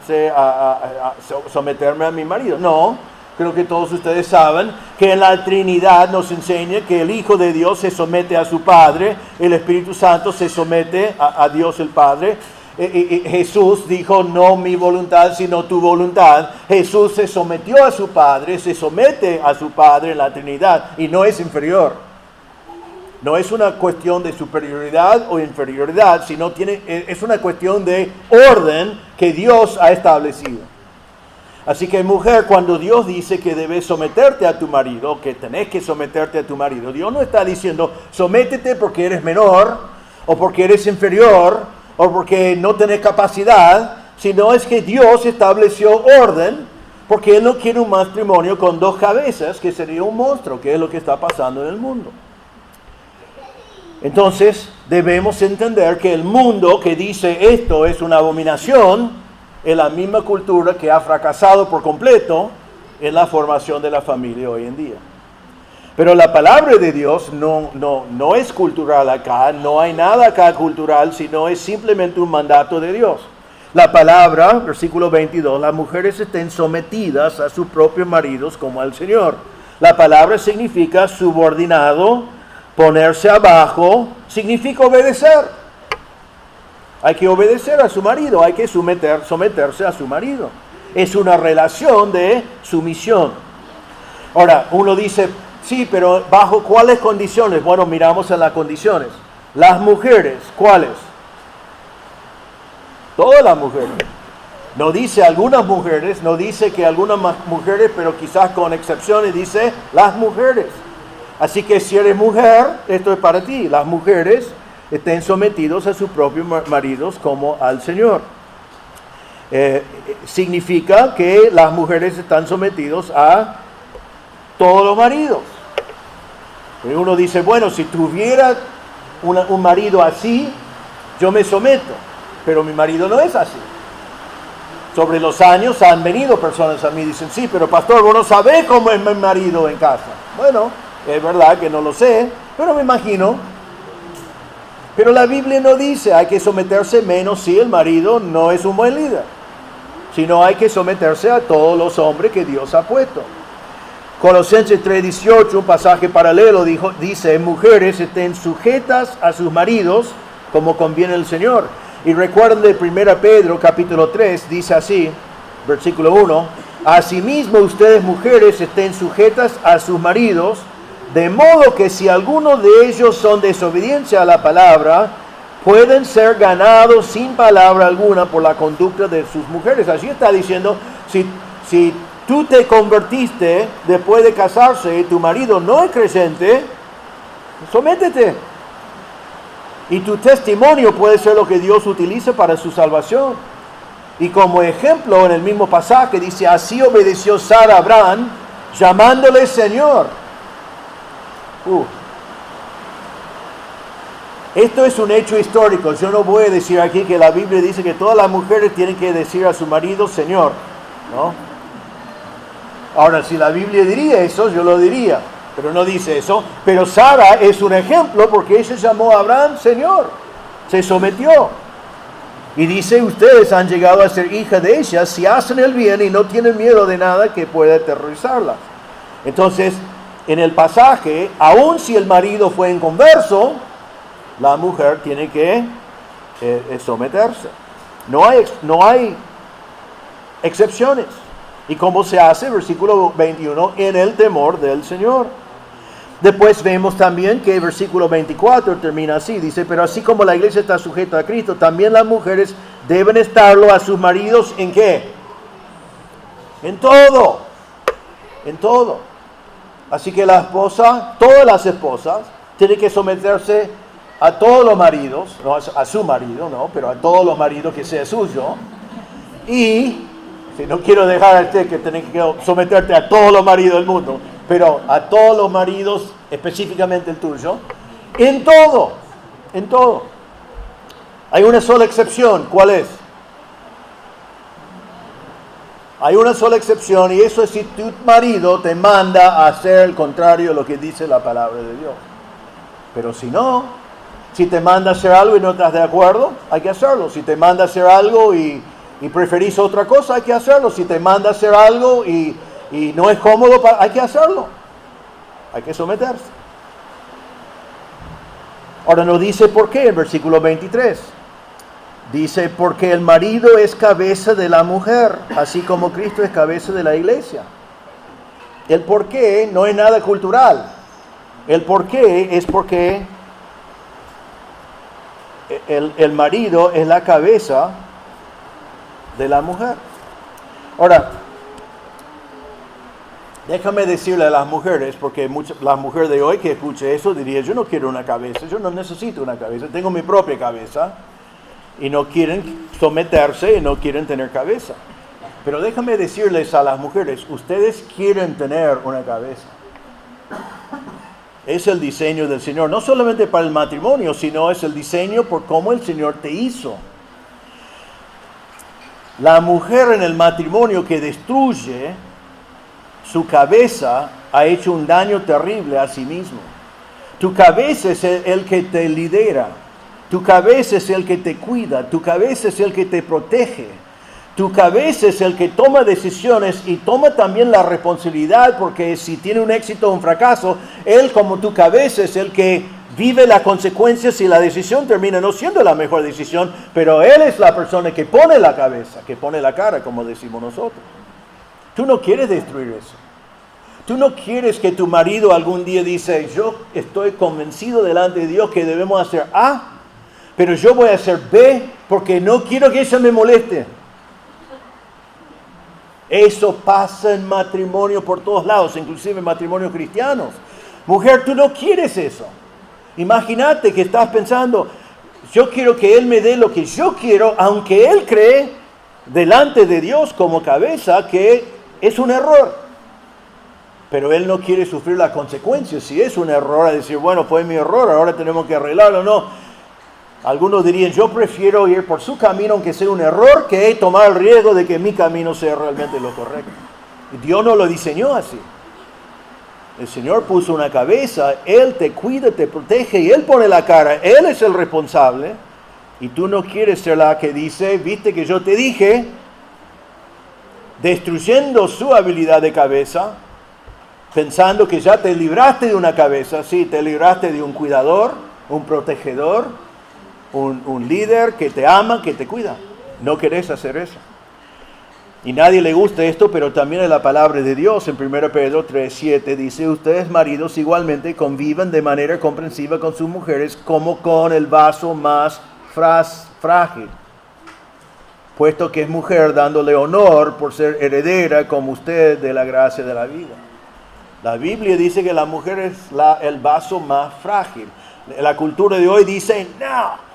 a mi marido. No, creo que todos ustedes saben que en la Trinidad nos enseña que el Hijo de Dios se somete a su Padre, el Espíritu Santo se somete a Dios el Padre. Jesús dijo, no mi voluntad, sino tu voluntad. Jesús se sometió a su Padre, se somete a su Padre en la Trinidad y no es inferior. No es una cuestión de superioridad o inferioridad, sino es una cuestión de orden que Dios ha establecido. Así que mujer, cuando Dios dice que debes someterte a tu marido, que tenés que someterte a tu marido, Dios no está diciendo sométete porque eres menor o porque eres inferior o porque no tenés capacidad, sino es que Dios estableció orden porque Él no quiere un matrimonio con dos cabezas, que sería un monstruo, que es lo que está pasando en el mundo. Entonces debemos entender que el mundo que dice esto es una abominación es la misma cultura que ha fracasado por completo en la formación de la familia hoy en día. Pero la palabra de Dios no es cultural acá, no hay nada acá cultural, sino es simplemente un mandato de Dios. La palabra, versículo 22, las mujeres estén sometidas a sus propios maridos como al Señor. La palabra significa subordinado, ponerse abajo, significa obedecer. Hay que obedecer a su marido, hay que someterse a su marido. Es una relación de sumisión. Ahora, uno dice, sí, pero ¿bajo cuáles condiciones? Bueno, miramos en las condiciones. Las mujeres, ¿cuáles? Todas las mujeres. No dice algunas mujeres, no dice que algunas mujeres, pero quizás con excepciones, dice las mujeres. Así que si eres mujer, esto es para ti. Las mujeres estén sometidos a sus propios maridos como al Señor. Significa que las mujeres están sometidos a todos los maridos. Y uno dice, bueno, si tuviera un marido así, yo me someto. Pero mi marido no es así. Sobre los años han venido personas a mí y dicen, sí, pero pastor, vos no sabés cómo es mi marido en casa. Bueno, es verdad que no lo sé, pero me imagino. Pero la Biblia no dice, hay que someterse menos si el marido no es un buen líder, sino hay que someterse a todos los hombres que Dios ha puesto. Colosenses 3:18, un pasaje paralelo, dice, mujeres estén sujetas a sus maridos como conviene el Señor. Y recuerden de 1 Pedro capítulo 3, dice así, versículo 1, asimismo ustedes mujeres estén sujetas a sus maridos, de modo que si alguno de ellos son desobediencia a la palabra, pueden ser ganados sin palabra alguna por la conducta de sus mujeres. Así está diciendo, si tú te convertiste después de casarse y tu marido no es creyente, sométete. Y tu testimonio puede ser lo que Dios utiliza para su salvación. Y como ejemplo, en el mismo pasaje dice, así obedeció Sara a Abraham, llamándole Señor. Esto es un hecho histórico. Yo no voy a decir aquí que la Biblia dice que todas las mujeres tienen que decir a su marido Señor, ¿no? Ahora, si la Biblia diría eso, yo lo diría, pero no dice eso. Pero Sara es un ejemplo porque ella llamó a Abraham Señor, se sometió. Y dice, ustedes han llegado a ser hija de ella si hacen el bien y no tienen miedo de nada que pueda aterrorizarlas. Entonces, en el pasaje, aun si el marido fue inconverso, la mujer tiene que someterse. No hay excepciones. ¿Y cómo se hace? Versículo 21, en el temor del Señor. Después vemos también que el versículo 24 termina así. Dice, pero así como la iglesia está sujeta a Cristo, también las mujeres deben estarlo a sus maridos, ¿en qué? En todo. En todo. Así que la esposa, todas las esposas, tienen que someterse a todos los maridos, no a su marido, no, pero a todos los maridos que sea suyo. Y, si no quiero dejar a usted que tenés que someterte a todos los maridos del mundo, pero a todos los maridos, específicamente el tuyo, en todo, en todo. Hay una sola excepción, ¿cuál es? Hay una sola excepción, y eso es si tu marido te manda a hacer el contrario de lo que dice la palabra de Dios. Pero si no, si te manda a hacer algo y no estás de acuerdo, hay que hacerlo. Si te manda a hacer algo y preferís otra cosa, hay que hacerlo. Si te manda a hacer algo y no es cómodo, hay que hacerlo. Hay que someterse. Ahora no dice por qué en versículo 23. Dice, porque el marido es cabeza de la mujer, así como Cristo es cabeza de la iglesia. El por qué no es nada cultural. El por qué es porque el marido es la cabeza de la mujer. Ahora, déjame decirle a las mujeres, porque las mujeres de hoy que escuche eso dirían, yo no quiero una cabeza, yo no necesito una cabeza, tengo mi propia cabeza. Y no quieren someterse y no quieren tener cabeza. Pero déjame decirles a las mujeres, ustedes quieren tener una cabeza. Es el diseño del Señor, no solamente para el matrimonio, sino es el diseño por cómo el Señor te hizo. La mujer en el matrimonio que destruye su cabeza ha hecho un daño terrible a sí mismo. Tu cabeza es el que te lidera. Tu cabeza es el que te cuida, tu cabeza es el que te protege, tu cabeza es el que toma decisiones y toma también la responsabilidad, porque si tiene un éxito o un fracaso, él como tu cabeza es el que vive las consecuencias si la decisión termina no siendo la mejor decisión, pero él es la persona que pone la cabeza, que pone la cara, como decimos nosotros. Tú no quieres destruir eso. Tú no quieres que tu marido algún día dice, yo estoy convencido delante de Dios que debemos hacer A, pero yo voy a hacer B porque no quiero que ella me moleste. Eso pasa en matrimonio por todos lados, inclusive en matrimonios cristianos. Mujer, tú no quieres eso. Imagínate que estás pensando, yo quiero que él me dé lo que yo quiero, aunque él cree delante de Dios como cabeza que es un error. Pero él no quiere sufrir las consecuencias. Si es un error, a decir, bueno, fue mi error, ahora tenemos que arreglarlo. No. Algunos dirían, yo prefiero ir por su camino, aunque sea un error, que tomar el riesgo de que mi camino sea realmente lo correcto. Y Dios no lo diseñó así. El Señor puso una cabeza, Él te cuida, te protege y Él pone la cara. Él es el responsable. Y tú no quieres ser la que dice, viste que yo te dije, destruyendo su habilidad de cabeza, pensando que ya te libraste de una cabeza. Sí, te libraste de un cuidador, un protegedor, un líder que te ama, que te cuida. No querés hacer eso. Y nadie le gusta esto, pero también es la palabra de Dios. En 1 Pedro 3:7 dice, ustedes maridos igualmente convivan de manera comprensiva con sus mujeres como con el vaso más frágil, puesto que es mujer, dándole honor por ser heredera como usted de la gracia de la vida. La Biblia dice que la mujer es el vaso más frágil. La cultura de hoy dice, no,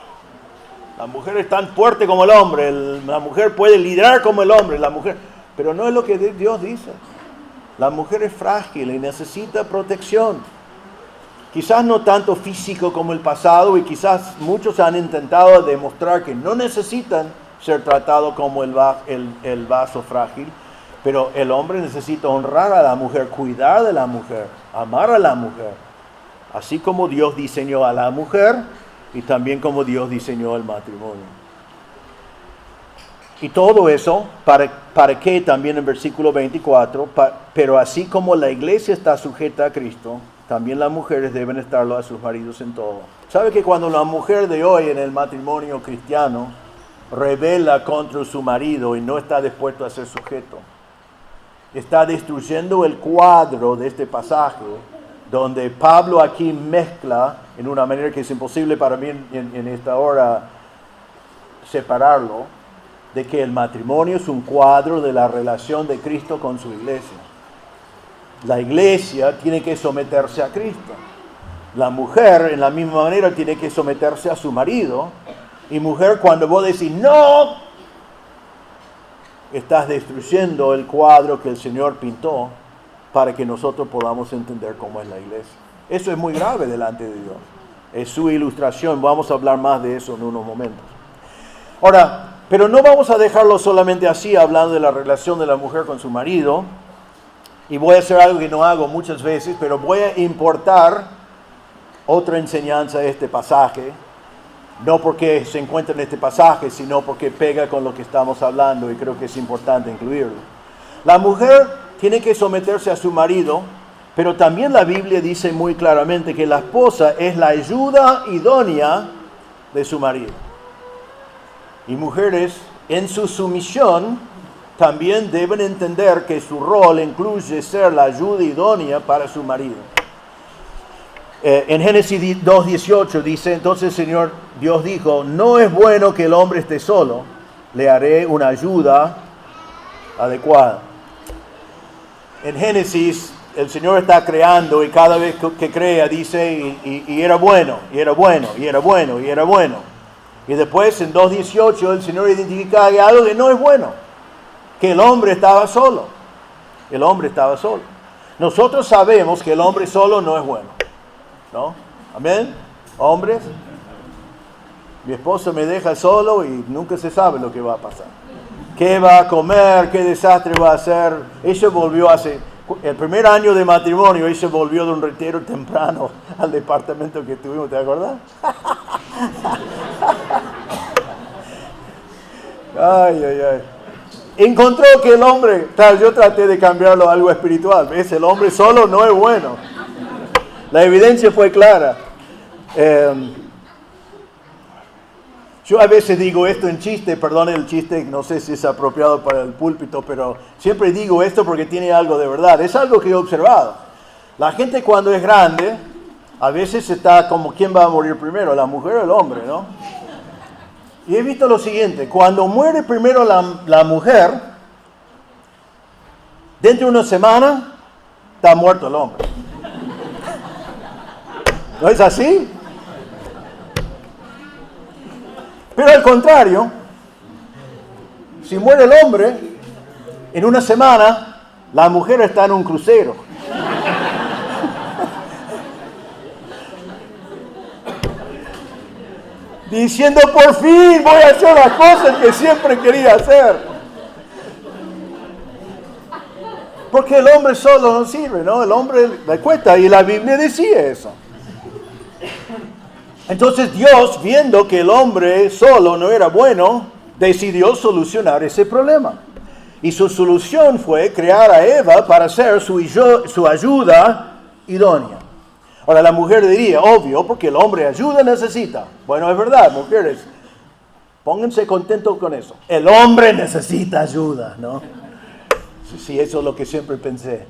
la mujer es tan fuerte como el hombre, la mujer puede liderar como el hombre, pero no es lo que Dios dice. La mujer es frágil y necesita protección. Quizás no tanto físico como el pasado, y quizás muchos han intentado demostrar que no necesitan ser tratados como el vaso frágil, pero el hombre necesita honrar a la mujer, cuidar de la mujer, amar a la mujer, así como Dios diseñó a la mujer y también como Dios diseñó el matrimonio. Y todo eso, ¿para qué? También en versículo 24, pero así como la iglesia está sujeta a Cristo, también las mujeres deben estarlo a sus maridos en todo. ¿Sabe que cuando la mujer de hoy en el matrimonio cristiano rebela contra su marido y no está dispuesto a ser sujeto, está destruyendo el cuadro de este pasaje, donde Pablo aquí mezcla en una manera que es imposible para mí en esta hora separarlo, de que el matrimonio es un cuadro de la relación de Cristo con su iglesia. La iglesia tiene que someterse a Cristo. La mujer, en la misma manera, tiene que someterse a su marido. Y mujer, cuando vos decís no, estás destruyendo el cuadro que el Señor pintó para que nosotros podamos entender cómo es la iglesia. Eso es muy grave delante de Dios. Es su ilustración. Vamos a hablar más de eso en unos momentos. Ahora, Pero no vamos a dejarlo solamente así, hablando de la relación de la mujer con su marido. Y voy a hacer algo que no hago muchas veces, pero voy a importar otra enseñanza de este pasaje. No porque se encuentra en este pasaje, sino porque pega con lo que estamos hablando y creo que es importante incluirlo. La mujer tiene que someterse a su marido, pero también la Biblia dice muy claramente que la esposa es la ayuda idónea de su marido. Y mujeres, en su sumisión, también deben entender que su rol incluye ser la ayuda idónea para su marido. En Génesis 2:18 dice, entonces el Señor Dios dijo, no es bueno que el hombre esté solo, le haré una ayuda adecuada. En Génesis el Señor está creando y cada vez que crea dice, y era bueno, y era bueno, y era bueno, y era bueno. Y después en 2:18 el Señor identifica algo que no es bueno, que el hombre estaba solo. El hombre estaba solo. Nosotros sabemos que el hombre solo no es bueno, ¿no? Amén. Hombres, mi esposa me deja solo y nunca se sabe lo que va a pasar. ¿Qué va a comer? ¿Qué desastre va a hacer? Ella volvió el primer año de matrimonio, ella volvió de un retiro temprano al departamento que tuvimos, ¿te acuerdas? Ay, ay, ay. Encontró que el hombre, yo traté de cambiarlo a algo espiritual, ¿ves? El hombre solo no es bueno. La evidencia fue clara. Yo a veces digo esto en chiste, perdón el chiste, no sé si es apropiado para el púlpito, pero siempre digo esto porque tiene algo de verdad. Es algo que he observado. La gente cuando es grande, a veces está como quién va a morir primero, la mujer o el hombre, ¿no? Y he visto lo siguiente, cuando muere primero la mujer, dentro de una semana está muerto el hombre. ¿No es así? Pero al contrario, si muere el hombre, en una semana la mujer está en un crucero. Diciendo, por fin voy a hacer las cosas que siempre quería hacer. Porque el hombre solo no sirve, ¿no? El hombre le cuesta y la Biblia decía eso. Entonces Dios, viendo que el hombre solo no era bueno, decidió solucionar ese problema. Y su solución fue crear a Eva para ser su ayuda idónea. Ahora la mujer diría, obvio, porque el hombre ayuda necesita. Bueno, es verdad, mujeres, pónganse contentos con eso. El hombre necesita ayuda, ¿no? Sí, eso es lo que siempre pensé,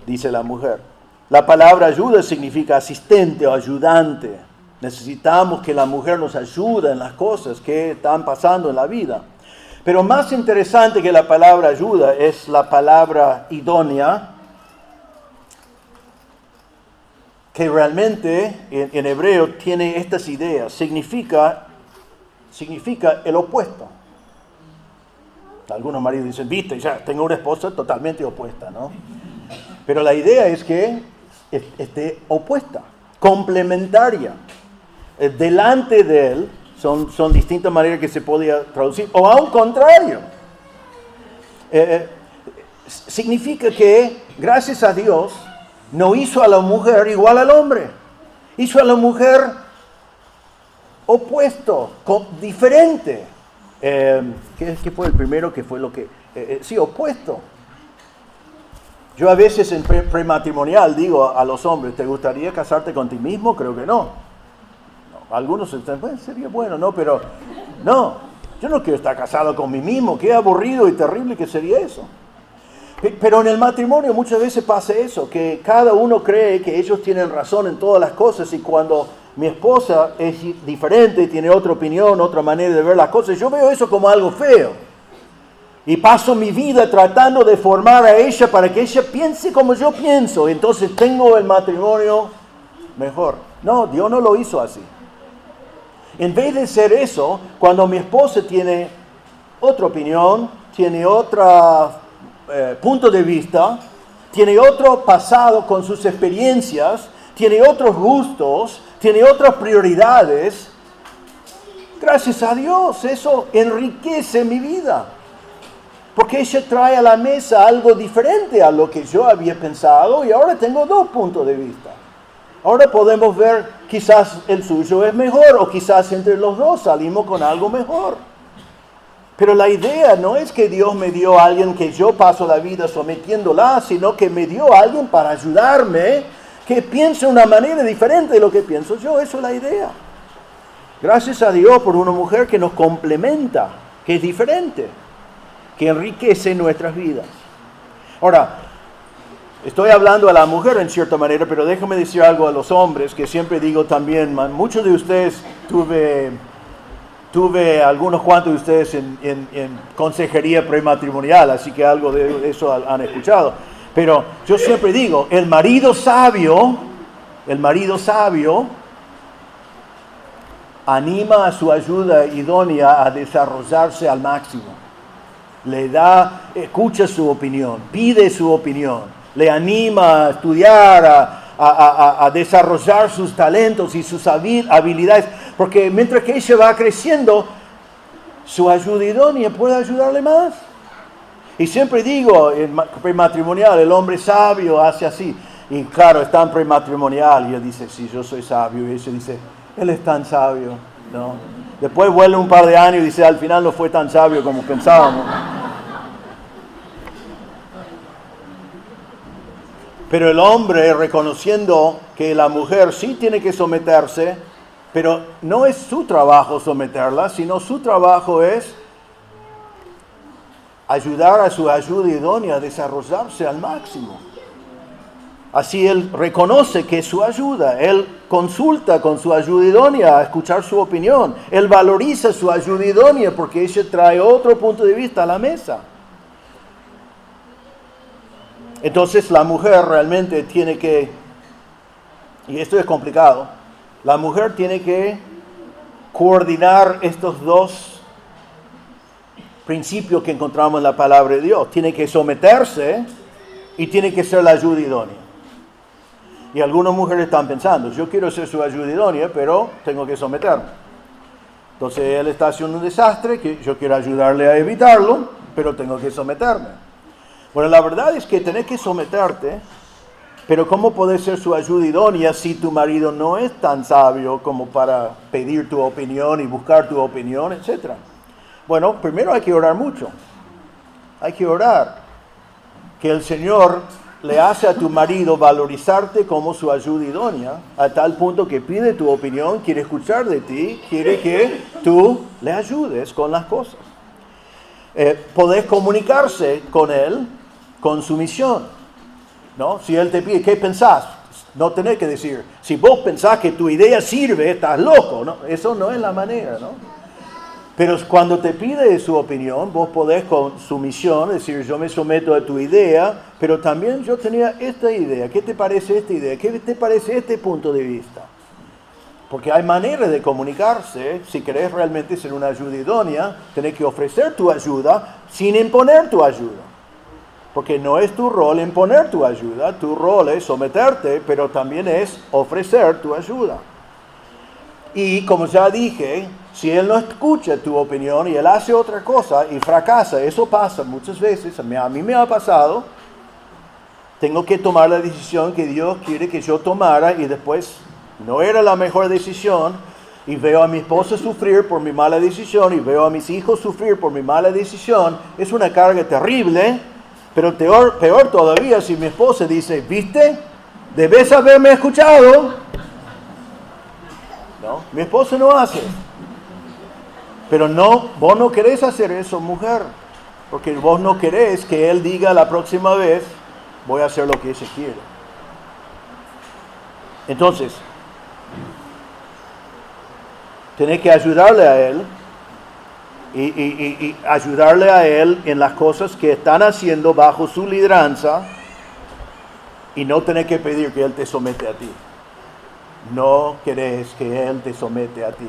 dice la mujer. La palabra ayuda significa asistente o ayudante. Necesitamos que la mujer nos ayude en las cosas que están pasando en la vida. Pero más interesante que la palabra ayuda es la palabra idónea, que realmente en hebreo tiene estas ideas. Significa el opuesto. Algunos maridos dicen, viste, ya tengo una esposa totalmente opuesta, ¿no? Pero la idea es que esté opuesta, complementaria. Delante de él, son distintas maneras que se podía traducir, o a un contrario. Significa que, gracias a Dios, no hizo a la mujer igual al hombre. Hizo a la mujer opuesto, diferente. ¿Qué fue el primero? ¿Qué fue lo que...? Sí, opuesto. Yo a veces en prematrimonial digo a los hombres, ¿te gustaría casarte con ti mismo? Creo que no. Algunos dicen, bueno, sería bueno, ¿no? Pero no, yo no quiero estar casado con mí mismo. Qué aburrido y terrible que sería eso. Pero en el matrimonio muchas veces pasa eso, que cada uno cree que ellos tienen razón en todas las cosas y cuando mi esposa es diferente, tiene otra opinión, otra manera de ver las cosas, yo veo eso como algo feo. Y paso mi vida tratando de formar a ella para que ella piense como yo pienso. Entonces tengo el matrimonio mejor. No, Dios no lo hizo así. En vez de ser eso, cuando mi esposa tiene otra opinión, tiene otro punto de vista, tiene otro pasado con sus experiencias, tiene otros gustos, tiene otras prioridades, Gracias a Dios, eso enriquece mi vida. Porque ella trae a la mesa algo diferente a lo que yo había pensado y ahora tengo dos puntos de vista. Ahora podemos ver, quizás el suyo es mejor o quizás entre los dos salimos con algo mejor. Pero la idea no es que Dios me dio a alguien que yo paso la vida sometiéndola, sino que me dio a alguien para ayudarme, que piense de una manera diferente de lo que pienso yo. Eso es la idea. Gracias a Dios por una mujer que nos complementa, que es diferente, que enriquece nuestras vidas. Ahora, estoy hablando a la mujer en cierta manera, pero déjame decir algo a los hombres, que siempre digo también, muchos de ustedes tuve algunos cuantos de ustedes en consejería prematrimonial, así que algo de eso han escuchado. Pero yo siempre digo, el marido sabio anima a su ayuda idónea a desarrollarse al máximo. Escucha su opinión, pide su opinión, le anima a estudiar, a desarrollar sus talentos y sus habilidades, porque mientras que ella va creciendo, su ayuda idónea puede ayudarle más. Y siempre digo, en prematrimonial, el hombre sabio hace así. Y claro, está en prematrimonial y él dice, sí, yo soy sabio. Y ella dice, él es tan sabio, ¿no? Después vuelve un par de años y dice, al final no fue tan sabio como pensábamos. Pero el hombre, reconociendo que la mujer sí tiene que someterse, pero no es su trabajo someterla, sino su trabajo es ayudar a su ayuda idónea a desarrollarse al máximo. Así él reconoce que es su ayuda, él consulta con su ayuda idónea a escuchar su opinión, él valoriza su ayuda idónea porque ella trae otro punto de vista a la mesa. Entonces la mujer realmente tiene que, y esto es complicado, la mujer tiene que coordinar estos dos principios que encontramos en la palabra de Dios. Tiene que someterse y tiene que ser la ayuda idónea. Y algunas mujeres están pensando, yo quiero ser su ayuda idónea, pero tengo que someterme. Entonces él está haciendo un desastre, que yo quiero ayudarle a evitarlo, pero tengo que someterme. Bueno, la verdad es que tenés que someterte, pero ¿cómo podés ser su ayuda idónea si tu marido no es tan sabio como para pedir tu opinión y buscar tu opinión, etcétera? Bueno, primero hay que orar mucho. Hay que orar que el Señor le hace a tu marido valorizarte como su ayuda idónea, a tal punto que pide tu opinión, quiere escuchar de ti, quiere que tú le ayudes con las cosas. Podés comunicarse con él, con su misión, ¿no? Si él te pide, ¿qué pensás? No tenés que decir, si vos pensás que tu idea sirve, estás loco, ¿no? Eso no es la manera, ¿no? Pero cuando te pide su opinión, vos podés con su misión decir, yo me someto a tu idea, pero también yo tenía esta idea. ¿Qué te parece esta idea? ¿Qué te parece este punto de vista? Porque hay maneras de comunicarse. Si querés realmente ser una ayuda idónea, tenés que ofrecer tu ayuda sin imponer tu ayuda. Porque no es tu rol imponer tu ayuda, tu rol es someterte, pero también es ofrecer tu ayuda. Y como ya dije, si él no escucha tu opinión y él hace otra cosa y fracasa, eso pasa muchas veces, a mí me ha pasado, tengo que tomar la decisión que Dios quiere que yo tomara y después no era la mejor decisión y veo a mi esposa sufrir por mi mala decisión y veo a mis hijos sufrir por mi mala decisión. Es una carga terrible, pero peor todavía si mi esposa dice, ¿viste? Debes haberme escuchado. ¿No? Mi esposa no hace. Pero no, vos no querés hacer eso, mujer, porque vos no querés que él diga la próxima vez, voy a hacer lo que ella quiere. Entonces, tenés que ayudarle a él y ayudarle a él en las cosas que están haciendo bajo su lideranza y no tenés que pedir que él te somete a ti. No querés que él te somete a ti.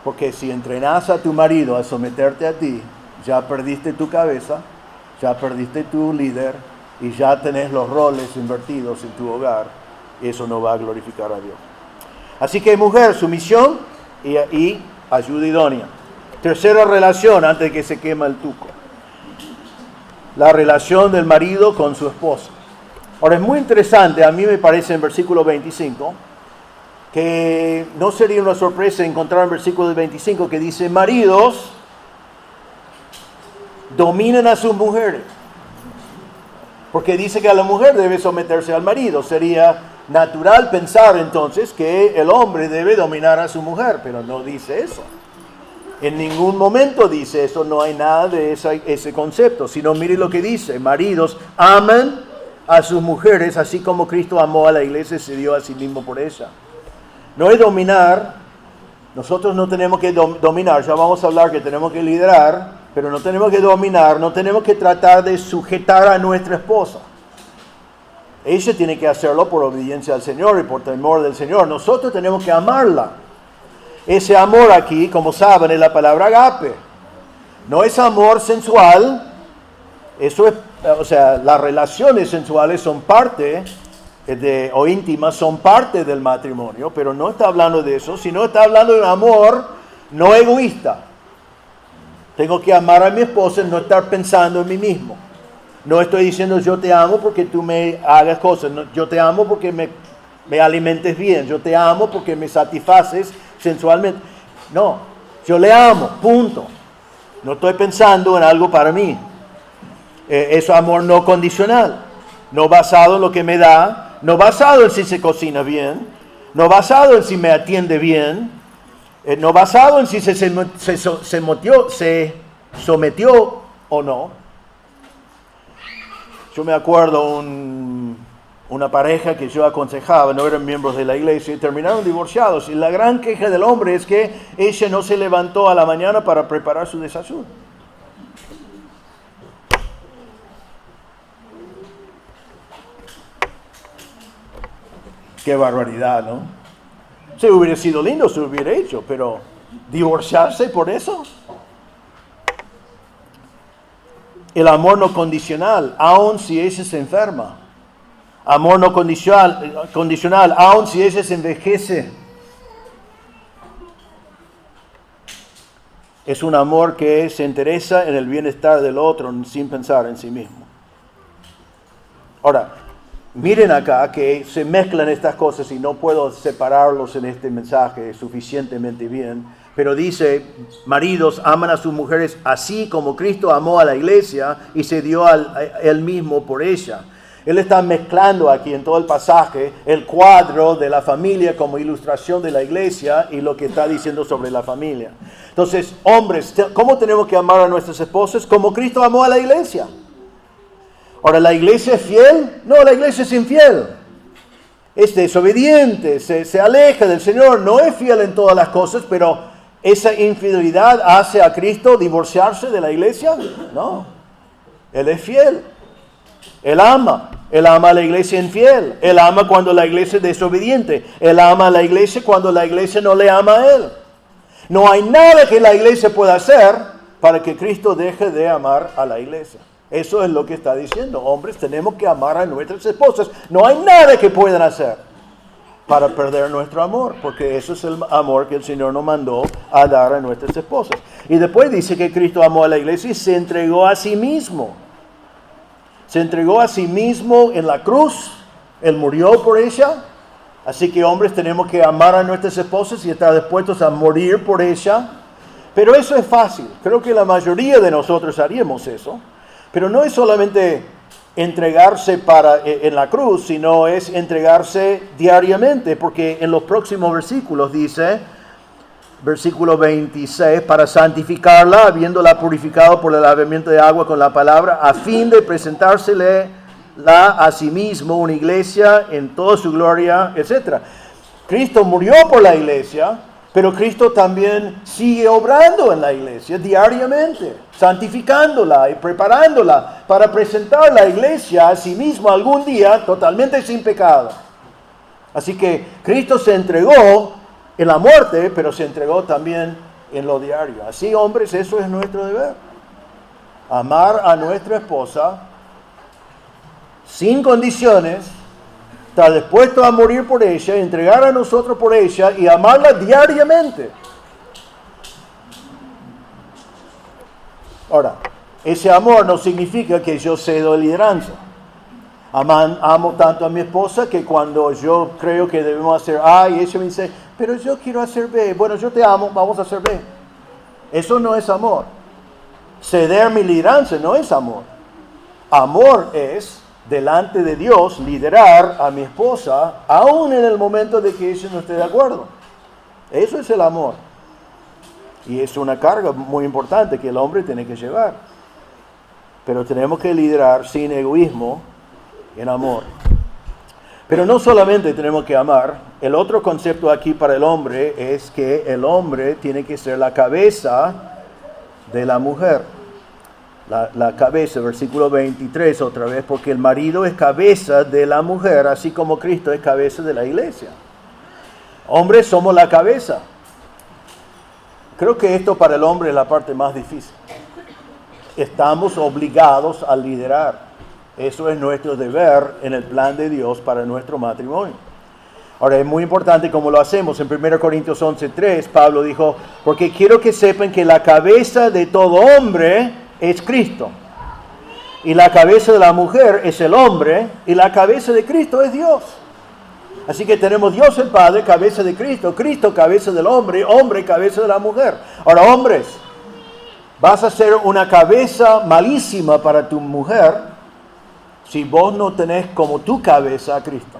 Porque si entrenás a tu marido a someterte a ti, ya perdiste tu cabeza, ya perdiste tu líder y ya tenés los roles invertidos en tu hogar. Y eso no va a glorificar a Dios. Así que mujer, su misión y Ayuda idónea. Tercera relación, antes de que se quema el tuco. La relación del marido con su esposa. Ahora es muy interesante, a mí me parece en versículo 25, que no sería una sorpresa encontrar en versículo 25 que dice, maridos, dominen a sus mujeres. Porque dice que a la mujer debe someterse al marido. Sería natural pensar entonces que el hombre debe dominar a su mujer, pero no dice eso. En ningún momento dice eso, no hay nada de ese concepto, sino mire lo que dice, maridos, amen a sus mujeres, así como Cristo amó a la iglesia y se dio a sí mismo por ella. No es dominar, nosotros no tenemos que dominar, ya vamos a hablar que tenemos que liderar, pero no tenemos que dominar, no tenemos que tratar de sujetar a nuestra esposa. Ella tiene que hacerlo por obediencia al Señor y por temor del Señor. Nosotros tenemos que amarla. Ese amor aquí, como saben, es la palabra agape. No es amor sensual. Eso es, o sea, las relaciones sensuales son parte o íntimas, son parte del matrimonio, pero no está hablando de eso, sino está hablando de un amor no egoísta. Tengo que amar a mi esposa y no estar pensando en mí mismo. No estoy diciendo yo te amo porque tú me hagas cosas. No, yo te amo porque me alimentes bien. Yo te amo porque me satisfaces sensualmente. No, yo le amo, punto. No estoy pensando en algo para mí. Es amor no condicional. No basado en lo que me da. No basado en si se cocina bien. No basado en si me atiende bien. No basado en si se sometió o no. Yo me acuerdo una pareja que yo aconsejaba, no eran miembros de la iglesia, y terminaron divorciados. Y la gran queja del hombre es que ella no se levantó a la mañana para preparar su desayuno. Qué barbaridad, ¿no? Si hubiera sido lindo, se hubiera hecho, pero ¿divorciarse por eso? El amor no condicional, aun si ella se enferma. Amor no condicional, aun si ella se envejece. Es un amor que se interesa en el bienestar del otro sin pensar en sí mismo. Ahora, miren acá que se mezclan estas cosas y no puedo separarlos en este mensaje suficientemente bien. Pero dice, maridos, aman a sus mujeres así como Cristo amó a la iglesia y se dio a él mismo por ella. Él está mezclando aquí en todo el pasaje el cuadro de la familia como ilustración de la iglesia y lo que está diciendo sobre la familia. Entonces, hombres, ¿cómo tenemos que amar a nuestras esposas? Como Cristo amó a la iglesia. Ahora, ¿la iglesia es fiel? No, la iglesia es infiel. Es desobediente, se aleja del Señor, no es fiel en todas las cosas, pero ¿esa infidelidad hace a Cristo divorciarse de la iglesia? No. Él es fiel. Él ama. Él ama a la iglesia infiel. Él ama cuando la iglesia es desobediente. Él ama a la iglesia cuando la iglesia no le ama a Él. No hay nada que la iglesia pueda hacer para que Cristo deje de amar a la iglesia. Eso es lo que está diciendo. Hombres, tenemos que amar a nuestras esposas. No hay nada que puedan hacer para perder nuestro amor, porque eso es el amor que el Señor nos mandó a dar a nuestras esposas. Y después dice que Cristo amó a la iglesia y se entregó a sí mismo. Se entregó a sí mismo en la cruz. Él murió por ella. Así que hombres, tenemos que amar a nuestras esposas y estar dispuestos a morir por ella. Pero eso es fácil. Creo que la mayoría de nosotros haríamos eso. Pero no es solamente entregarse en la cruz, sino es entregarse diariamente, porque en los próximos versículos dice, versículo 26, para santificarla, habiéndola purificado por el lavamiento de agua con la palabra, a fin de presentársele a sí mismo una iglesia en toda su gloria, etc. Cristo murió por la iglesia, pero Cristo también sigue obrando en la iglesia diariamente, santificándola y preparándola para presentar la iglesia a sí mismo algún día totalmente sin pecado. Así que Cristo se entregó en la muerte, pero se entregó también en lo diario. Así, hombres, eso es nuestro deber. Amar a nuestra esposa sin condiciones, estar dispuesto a morir por ella, entregar a nosotros por ella y amarla diariamente. Ahora, ese amor no significa que yo cedo lideranza. Amo tanto a mi esposa que cuando yo creo que debemos hacer A y ella me dice, pero yo quiero hacer B. Bueno, yo te amo, vamos a hacer B. Eso no es amor. Ceder mi lideranza no es amor. Amor es, delante de Dios, liderar a mi esposa, aún en el momento de que ella no esté de acuerdo. Eso es el amor. Y es una carga muy importante que el hombre tiene que llevar. Pero tenemos que liderar sin egoísmo, en amor. Pero no solamente tenemos que amar, el otro concepto aquí para el hombre es que el hombre tiene que ser la cabeza de la mujer. La cabeza, versículo 23 otra vez, porque el marido es cabeza de la mujer, así como Cristo es cabeza de la iglesia. Hombres somos la cabeza. Creo que esto para el hombre es la parte más difícil. Estamos obligados a liderar. Eso es nuestro deber en el plan de Dios para nuestro matrimonio. Ahora, es muy importante cómo lo hacemos. En 1 Corintios 11:3, Pablo dijo, porque quiero que sepan que la cabeza de todo hombre es Cristo. Y la cabeza de la mujer es el hombre, y la cabeza de Cristo es Dios. Así que tenemos Dios el Padre, cabeza de Cristo, Cristo, cabeza del hombre, hombre, cabeza de la mujer. Ahora, hombres, vas a ser una cabeza malísima para tu mujer si vos no tenés como tu cabeza a Cristo.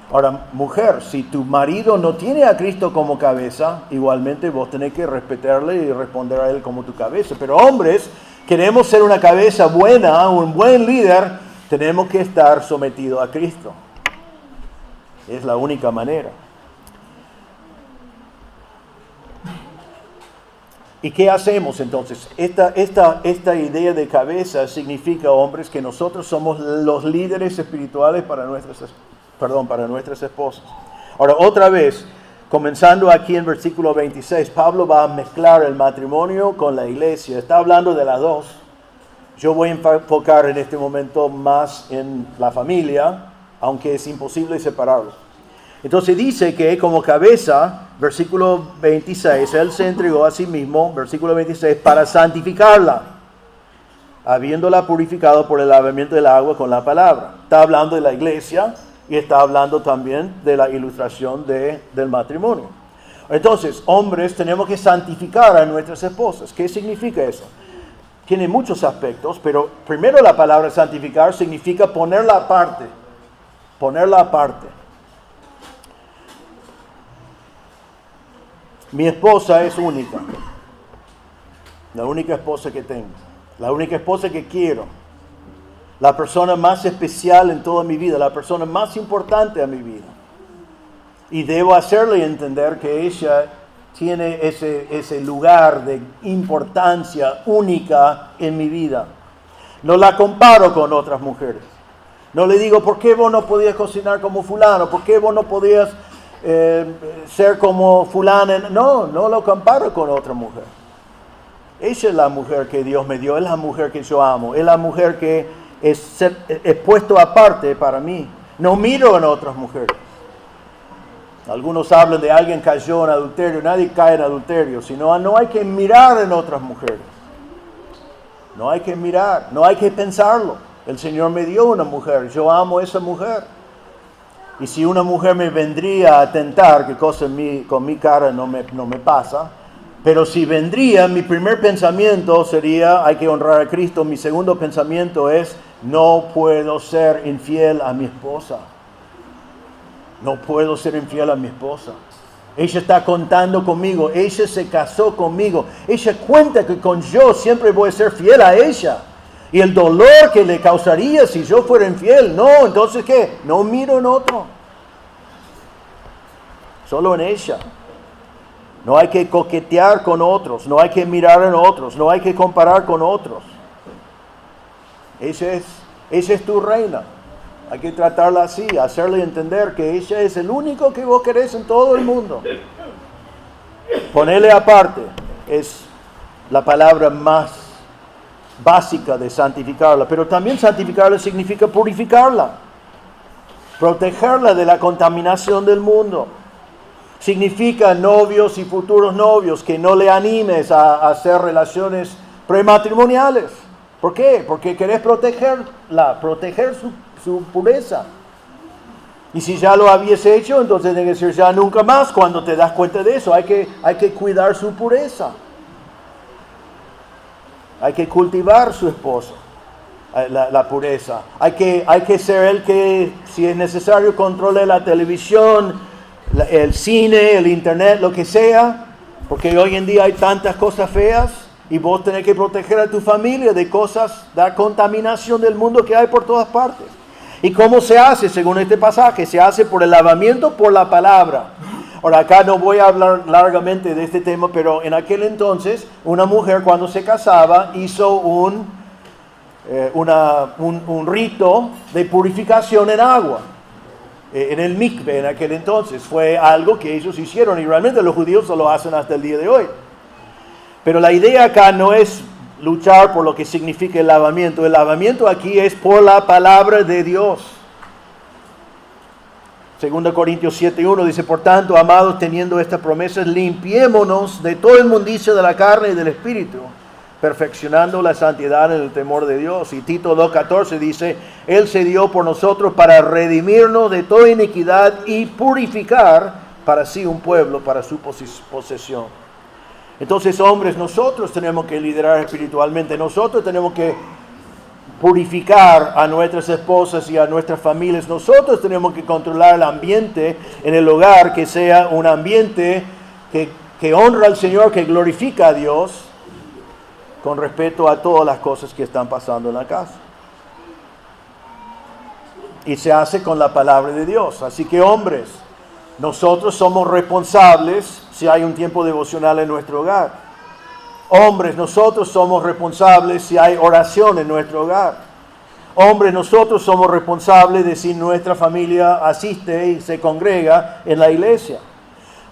Ahora, mujer, si tu marido no tiene a Cristo como cabeza, igualmente vos tenés que respetarle y responder a él como tu cabeza. Pero hombres, queremos ser una cabeza buena, un buen líder, tenemos que estar sometidos a Cristo. Es la única manera. ¿Y qué hacemos entonces? Esta idea de cabeza significa, hombres, que nosotros somos los líderes espirituales para nuestras esposas. Ahora, otra vez, comenzando aquí en versículo 26, Pablo va a mezclar el matrimonio con la iglesia. Está hablando de las dos. Yo voy a enfocar en este momento más en la familia, aunque es imposible separarlos. Entonces dice que como cabeza, versículo 26, Él se entregó a sí mismo, versículo 26, para santificarla, habiéndola purificado por el lavamiento del agua con la palabra. Está hablando de la iglesia y está hablando también de la ilustración del matrimonio. Entonces, hombres, tenemos que santificar a nuestras esposas. ¿Qué significa eso? Tiene muchos aspectos, pero primero la palabra santificar significa ponerla aparte. Ponerla aparte. Mi esposa es única. La única esposa que tengo. La única esposa que quiero. La persona más especial en toda mi vida. La persona más importante a mi vida. Y debo hacerle entender que ella tiene ese lugar de importancia única en mi vida. No la comparo con otras mujeres. No le digo, ¿por qué vos no podías cocinar como fulano? ¿Por qué vos no podías ser como fulana? No lo comparo con otra mujer. Ella es la mujer que Dios me dio, es la mujer que yo amo, es la mujer que es puesto aparte para mí. No miro en otras mujeres. Algunos hablan de alguien cayó en adulterio. Nadie cae en adulterio, sino no hay que mirar en otras mujeres. No hay que mirar, no hay que pensarlo. El Señor me dio una mujer, yo amo a esa mujer. Y si una mujer me vendría a tentar, que cosa con mi cara no me pasa, pero si vendría, mi primer pensamiento sería, hay que honrar a Cristo. Mi segundo pensamiento es, no puedo ser infiel a mi esposa. No puedo ser infiel a mi esposa. Ella está contando conmigo, ella se casó conmigo, ella cuenta que con yo siempre voy a ser fiel a ella. Y el dolor que le causaría si yo fuera infiel, no, entonces ¿qué? No miro en otro. Solo en ella. No hay que coquetear con otros, no hay que mirar en otros, no hay que comparar con otros. Ella es tu reina. Hay que tratarla así, hacerle entender que ella es el único que vos querés en todo el mundo. Ponerle aparte es la palabra más básica de santificarla, pero también santificarla significa purificarla, protegerla de la contaminación del mundo. Significa novios y futuros novios que no le animes a hacer relaciones prematrimoniales. ¿Por qué? Porque querés protegerla, proteger su pureza. Y si ya lo habías hecho, entonces tiene que ser ya nunca más cuando te das cuenta de eso. Hay que cuidar su pureza. Hay que cultivar su esposo, la pureza. Hay que ser el que, si es necesario, controle la televisión, el cine, el internet, lo que sea. Porque hoy en día hay tantas cosas feas y vos tenés que proteger a tu familia de cosas, de la contaminación del mundo que hay por todas partes. ¿Y cómo se hace? Según este pasaje, se hace por el lavamiento, por la palabra. Ahora, acá no voy a hablar largamente de este tema, pero en aquel entonces, una mujer cuando se casaba hizo un rito de purificación en agua, en el mikve en aquel entonces. Fue algo que ellos hicieron y realmente los judíos lo hacen hasta el día de hoy. Pero la idea acá no es luchar por lo que significa el lavamiento. El lavamiento aquí es por la palabra de Dios. 2 Corintios 7:1 dice, por tanto, amados, teniendo estas promesas, limpiémonos de todo inmundicia de la carne y del espíritu, perfeccionando la santidad en el temor de Dios. Y Tito 2:14 dice, Él se dio por nosotros para redimirnos de toda iniquidad y purificar para sí un pueblo, para su posesión. Entonces, hombres, nosotros tenemos que liderar espiritualmente, nosotros tenemos que purificar a nuestras esposas y a nuestras familias. Nosotros tenemos que controlar el ambiente en el hogar, que sea un ambiente que honra al Señor, que glorifica a Dios, con respecto a todas las cosas que están pasando en la casa. Y se hace con la palabra de Dios. Así que, hombres, nosotros somos responsables si hay un tiempo devocional en nuestro hogar. Hombres, nosotros somos responsables si hay oración en nuestro hogar. Hombres, nosotros somos responsables de si nuestra familia asiste y se congrega en la iglesia.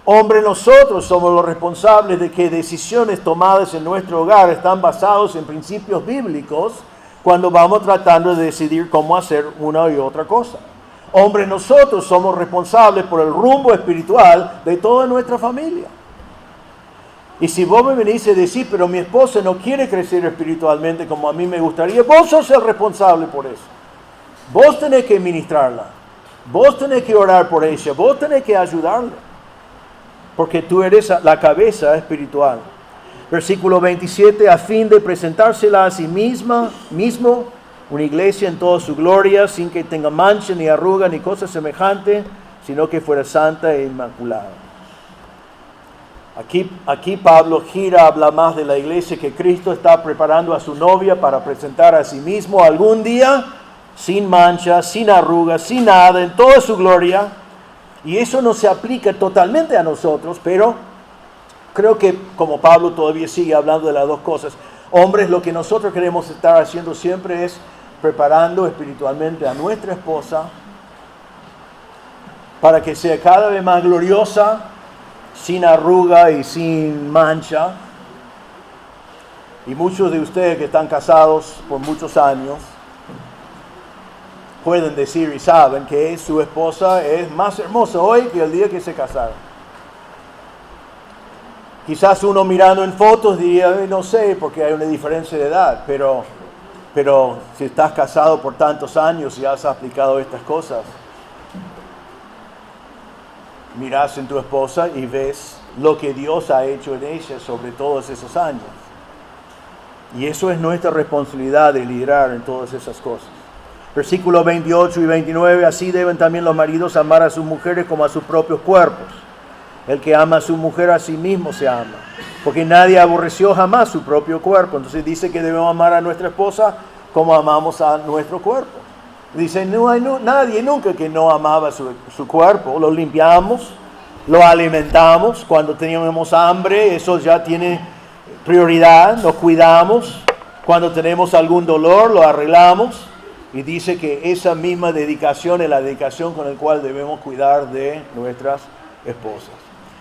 Hombres, nosotros somos los responsables de que decisiones tomadas en nuestro hogar están basadas en principios bíblicos cuando vamos tratando de decidir cómo hacer una y otra cosa. Hombres, nosotros somos responsables por el rumbo espiritual de toda nuestra familia. Y si vos me venís a decir, pero mi esposa no quiere crecer espiritualmente como a mí me gustaría, vos sos el responsable por eso. Vos tenés que ministrarla. Vos tenés que orar por ella. Vos tenés que ayudarla. Porque tú eres la cabeza espiritual. Versículo 27, a fin de presentársela a sí mismo, una iglesia en toda su gloria, sin que tenga mancha, ni arruga, ni cosa semejante, sino que fuera santa e inmaculada. Aquí Pablo habla más de la iglesia, que Cristo está preparando a su novia para presentar a sí mismo algún día, sin mancha, sin arrugas, sin nada, en toda su gloria. Y eso no se aplica totalmente a nosotros, pero creo que como Pablo todavía sigue hablando de las dos cosas, hombres, lo que nosotros queremos estar haciendo siempre es preparando espiritualmente a nuestra esposa para que sea cada vez más gloriosa, sin arruga y sin mancha. Y muchos de ustedes que están casados por muchos años pueden decir y saben que su esposa es más hermosa hoy que el día que se casaron. Quizás uno mirando en fotos diría, no sé, porque hay una diferencia de edad, pero si estás casado por tantos años y has aplicado estas cosas, miras en tu esposa y ves lo que Dios ha hecho en ella sobre todos esos años. Y eso es nuestra responsabilidad de liderar en todas esas cosas. Versículos 28 y 29, así deben también los maridos amar a sus mujeres como a sus propios cuerpos. El que ama a su mujer a sí mismo se ama, porque nadie aborreció jamás su propio cuerpo. Entonces dice que debemos amar a nuestra esposa como amamos a nuestro cuerpo. Dice, no hay nadie nunca que no amaba su cuerpo. Lo limpiamos, lo alimentamos. Cuando teníamos hambre, eso ya tiene prioridad. Lo cuidamos. Cuando tenemos algún dolor, lo arreglamos. Y dice que esa misma dedicación es la dedicación con la cual debemos cuidar de nuestras esposas.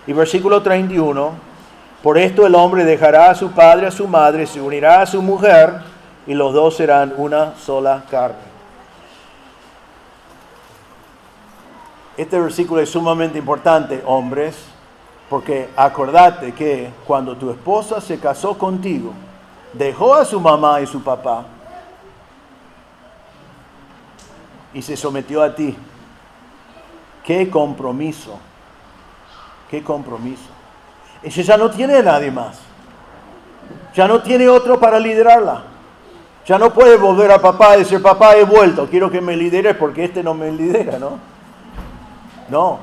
Y versículo 31, por esto el hombre dejará a su padre, a su madre, se unirá a su mujer, y los dos serán una sola carne. Este versículo es sumamente importante, hombres, porque acordate que cuando tu esposa se casó contigo, dejó a su mamá y su papá y se sometió a ti. ¡Qué compromiso! ¡Qué compromiso! Ella ya no tiene a nadie más. Ya no tiene otro para liderarla. Ya no puede volver a papá y decir, papá, he vuelto, quiero que me lideres porque este no me lidera, ¿no? No.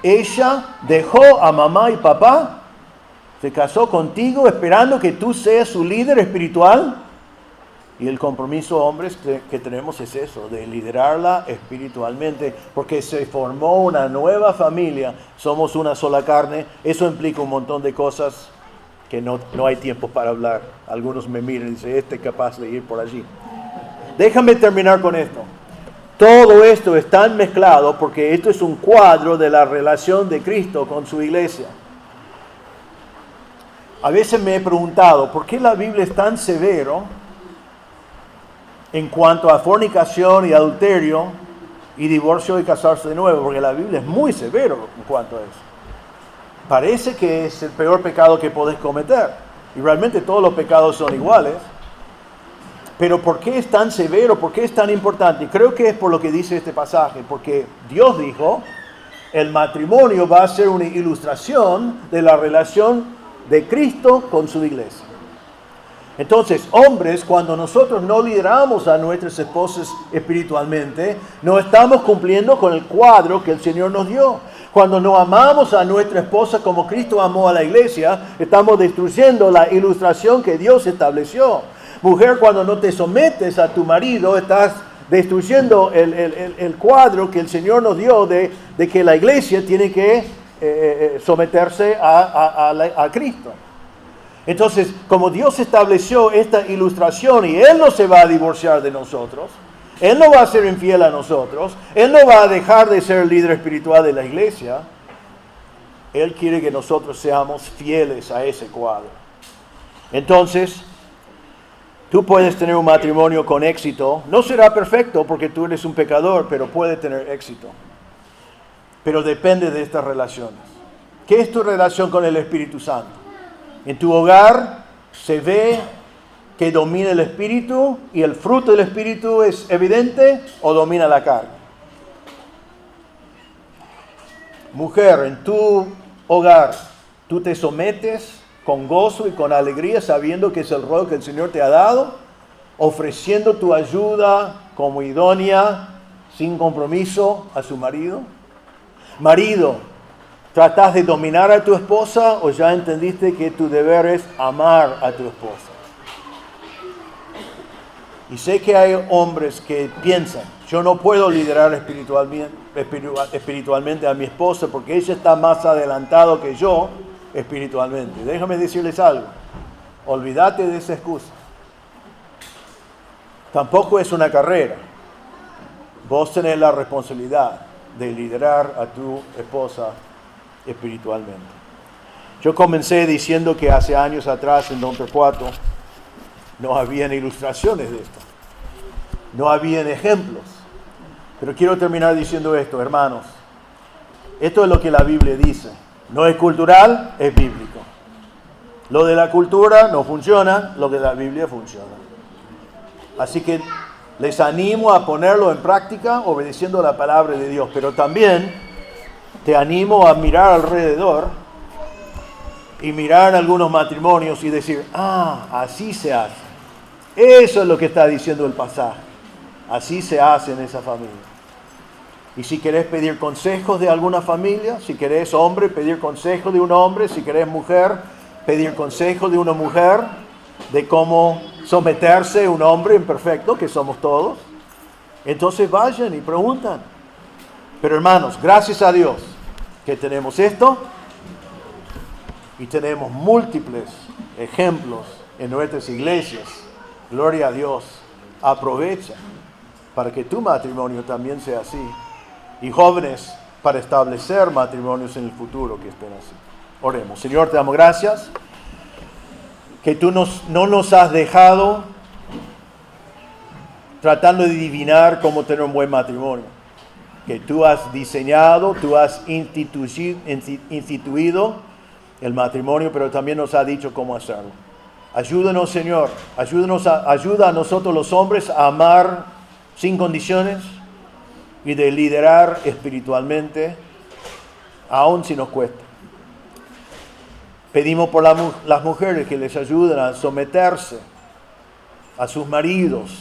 Ella dejó a mamá y papá, se casó contigo esperando que tú seas su líder espiritual. Y el compromiso, hombres, que tenemos es eso, de liderarla espiritualmente, porque se formó una nueva familia, somos una sola carne. Eso implica un montón de cosas que no hay tiempo para hablar. Algunos me miran y dicen, este es capaz de ir por allí. Déjame terminar con esto. Todo esto es tan mezclado porque esto es un cuadro de la relación de Cristo con su iglesia. A veces me he preguntado, ¿por qué la Biblia es tan severo en cuanto a fornicación y adulterio y divorcio y casarse de nuevo? Porque la Biblia es muy severo en cuanto a eso. Parece que es el peor pecado que podés cometer. Y realmente todos los pecados son iguales. Pero ¿por qué es tan severo? ¿Por qué es tan importante? Y creo que es por lo que dice este pasaje. Porque Dios dijo, el matrimonio va a ser una ilustración de la relación de Cristo con su iglesia. Entonces, hombres, cuando nosotros no lideramos a nuestras esposas espiritualmente, no estamos cumpliendo con el cuadro que el Señor nos dio. Cuando no amamos a nuestra esposa como Cristo amó a la iglesia, estamos destruyendo la ilustración que Dios estableció. Mujer, cuando no te sometes a tu marido, estás destruyendo el cuadro que el Señor nos dio de que la iglesia tiene que someterse a Cristo. Entonces, como Dios estableció esta ilustración y Él no se va a divorciar de nosotros, Él no va a ser infiel a nosotros, Él no va a dejar de ser el líder espiritual de la iglesia, Él quiere que nosotros seamos fieles a ese cuadro. Entonces, tú puedes tener un matrimonio con éxito, no será perfecto porque tú eres un pecador, pero puede tener éxito. Pero depende de estas relaciones. ¿Qué es tu relación con el Espíritu Santo? En tu hogar se ve que domina el Espíritu y el fruto del Espíritu es evidente o domina la carne. Mujer, en tu hogar, tú te sometes con gozo y con alegría sabiendo que es el rol que el Señor te ha dado, ofreciendo tu ayuda como idónea, sin compromiso a su marido. Marido, ¿tratas de dominar a tu esposa o ya entendiste que tu deber es amar a tu esposa? Y sé que hay hombres que piensan, yo no puedo liderar espiritualmente a mi esposa porque ella está más adelantado que yo espiritualmente. Déjame decirles algo, olvídate de esa excusa. Tampoco es una carrera. Vos tenés la responsabilidad de liderar a tu esposa espiritualmente. Yo comencé diciendo que hace años atrás en Don Torcuato no habían ilustraciones de esto, no habían ejemplos, pero quiero terminar diciendo esto, hermanos. Esto es lo que la Biblia dice, no es cultural, es bíblico. Lo de la cultura no funciona, lo de la Biblia funciona. Así que les animo a ponerlo en práctica obedeciendo la palabra de Dios, pero también te animo a mirar alrededor y mirar algunos matrimonios y decir, así se hace. Eso es lo que está diciendo el pasaje. Así se hace en esa familia. Y si querés pedir consejos de alguna familia, si querés hombre, pedir consejos de un hombre, si querés mujer, pedir consejos de una mujer, de cómo someterse a un hombre imperfecto, que somos todos, entonces vayan y preguntan. Pero hermanos, gracias a Dios que tenemos esto y tenemos múltiples ejemplos en nuestras iglesias. Gloria a Dios. Aprovecha para que tu matrimonio también sea así. Y jóvenes, para establecer matrimonios en el futuro que estén así. Oremos. Señor, te damos gracias que tú no nos has dejado tratando de adivinar cómo tener un buen matrimonio. Que tú has diseñado, tú has instituido el matrimonio, pero también nos has dicho cómo hacerlo. Ayúdanos, Señor. Ayuda a nosotros los hombres a amar sin condiciones y de liderar espiritualmente, aun si nos cuesta. Pedimos por las mujeres que les ayuden a someterse a sus maridos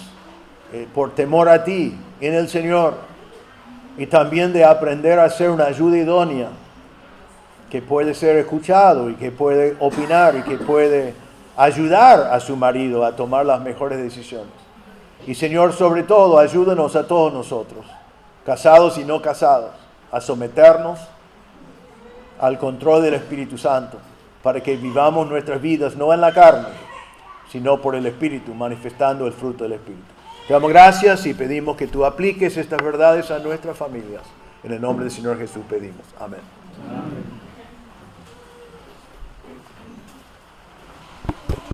por temor a ti en el Señor, y también de aprender a ser una ayuda idónea que puede ser escuchado y que puede opinar y que puede ayudar a su marido a tomar las mejores decisiones. Y Señor, sobre todo, ayúdanos a todos nosotros, casados y no casados, a someternos al control del Espíritu Santo, para que vivamos nuestras vidas no en la carne, sino por el Espíritu, manifestando el fruto del Espíritu. Te damos gracias y pedimos que tú apliques estas verdades a nuestras familias. En el nombre del Señor Jesús pedimos. Amén.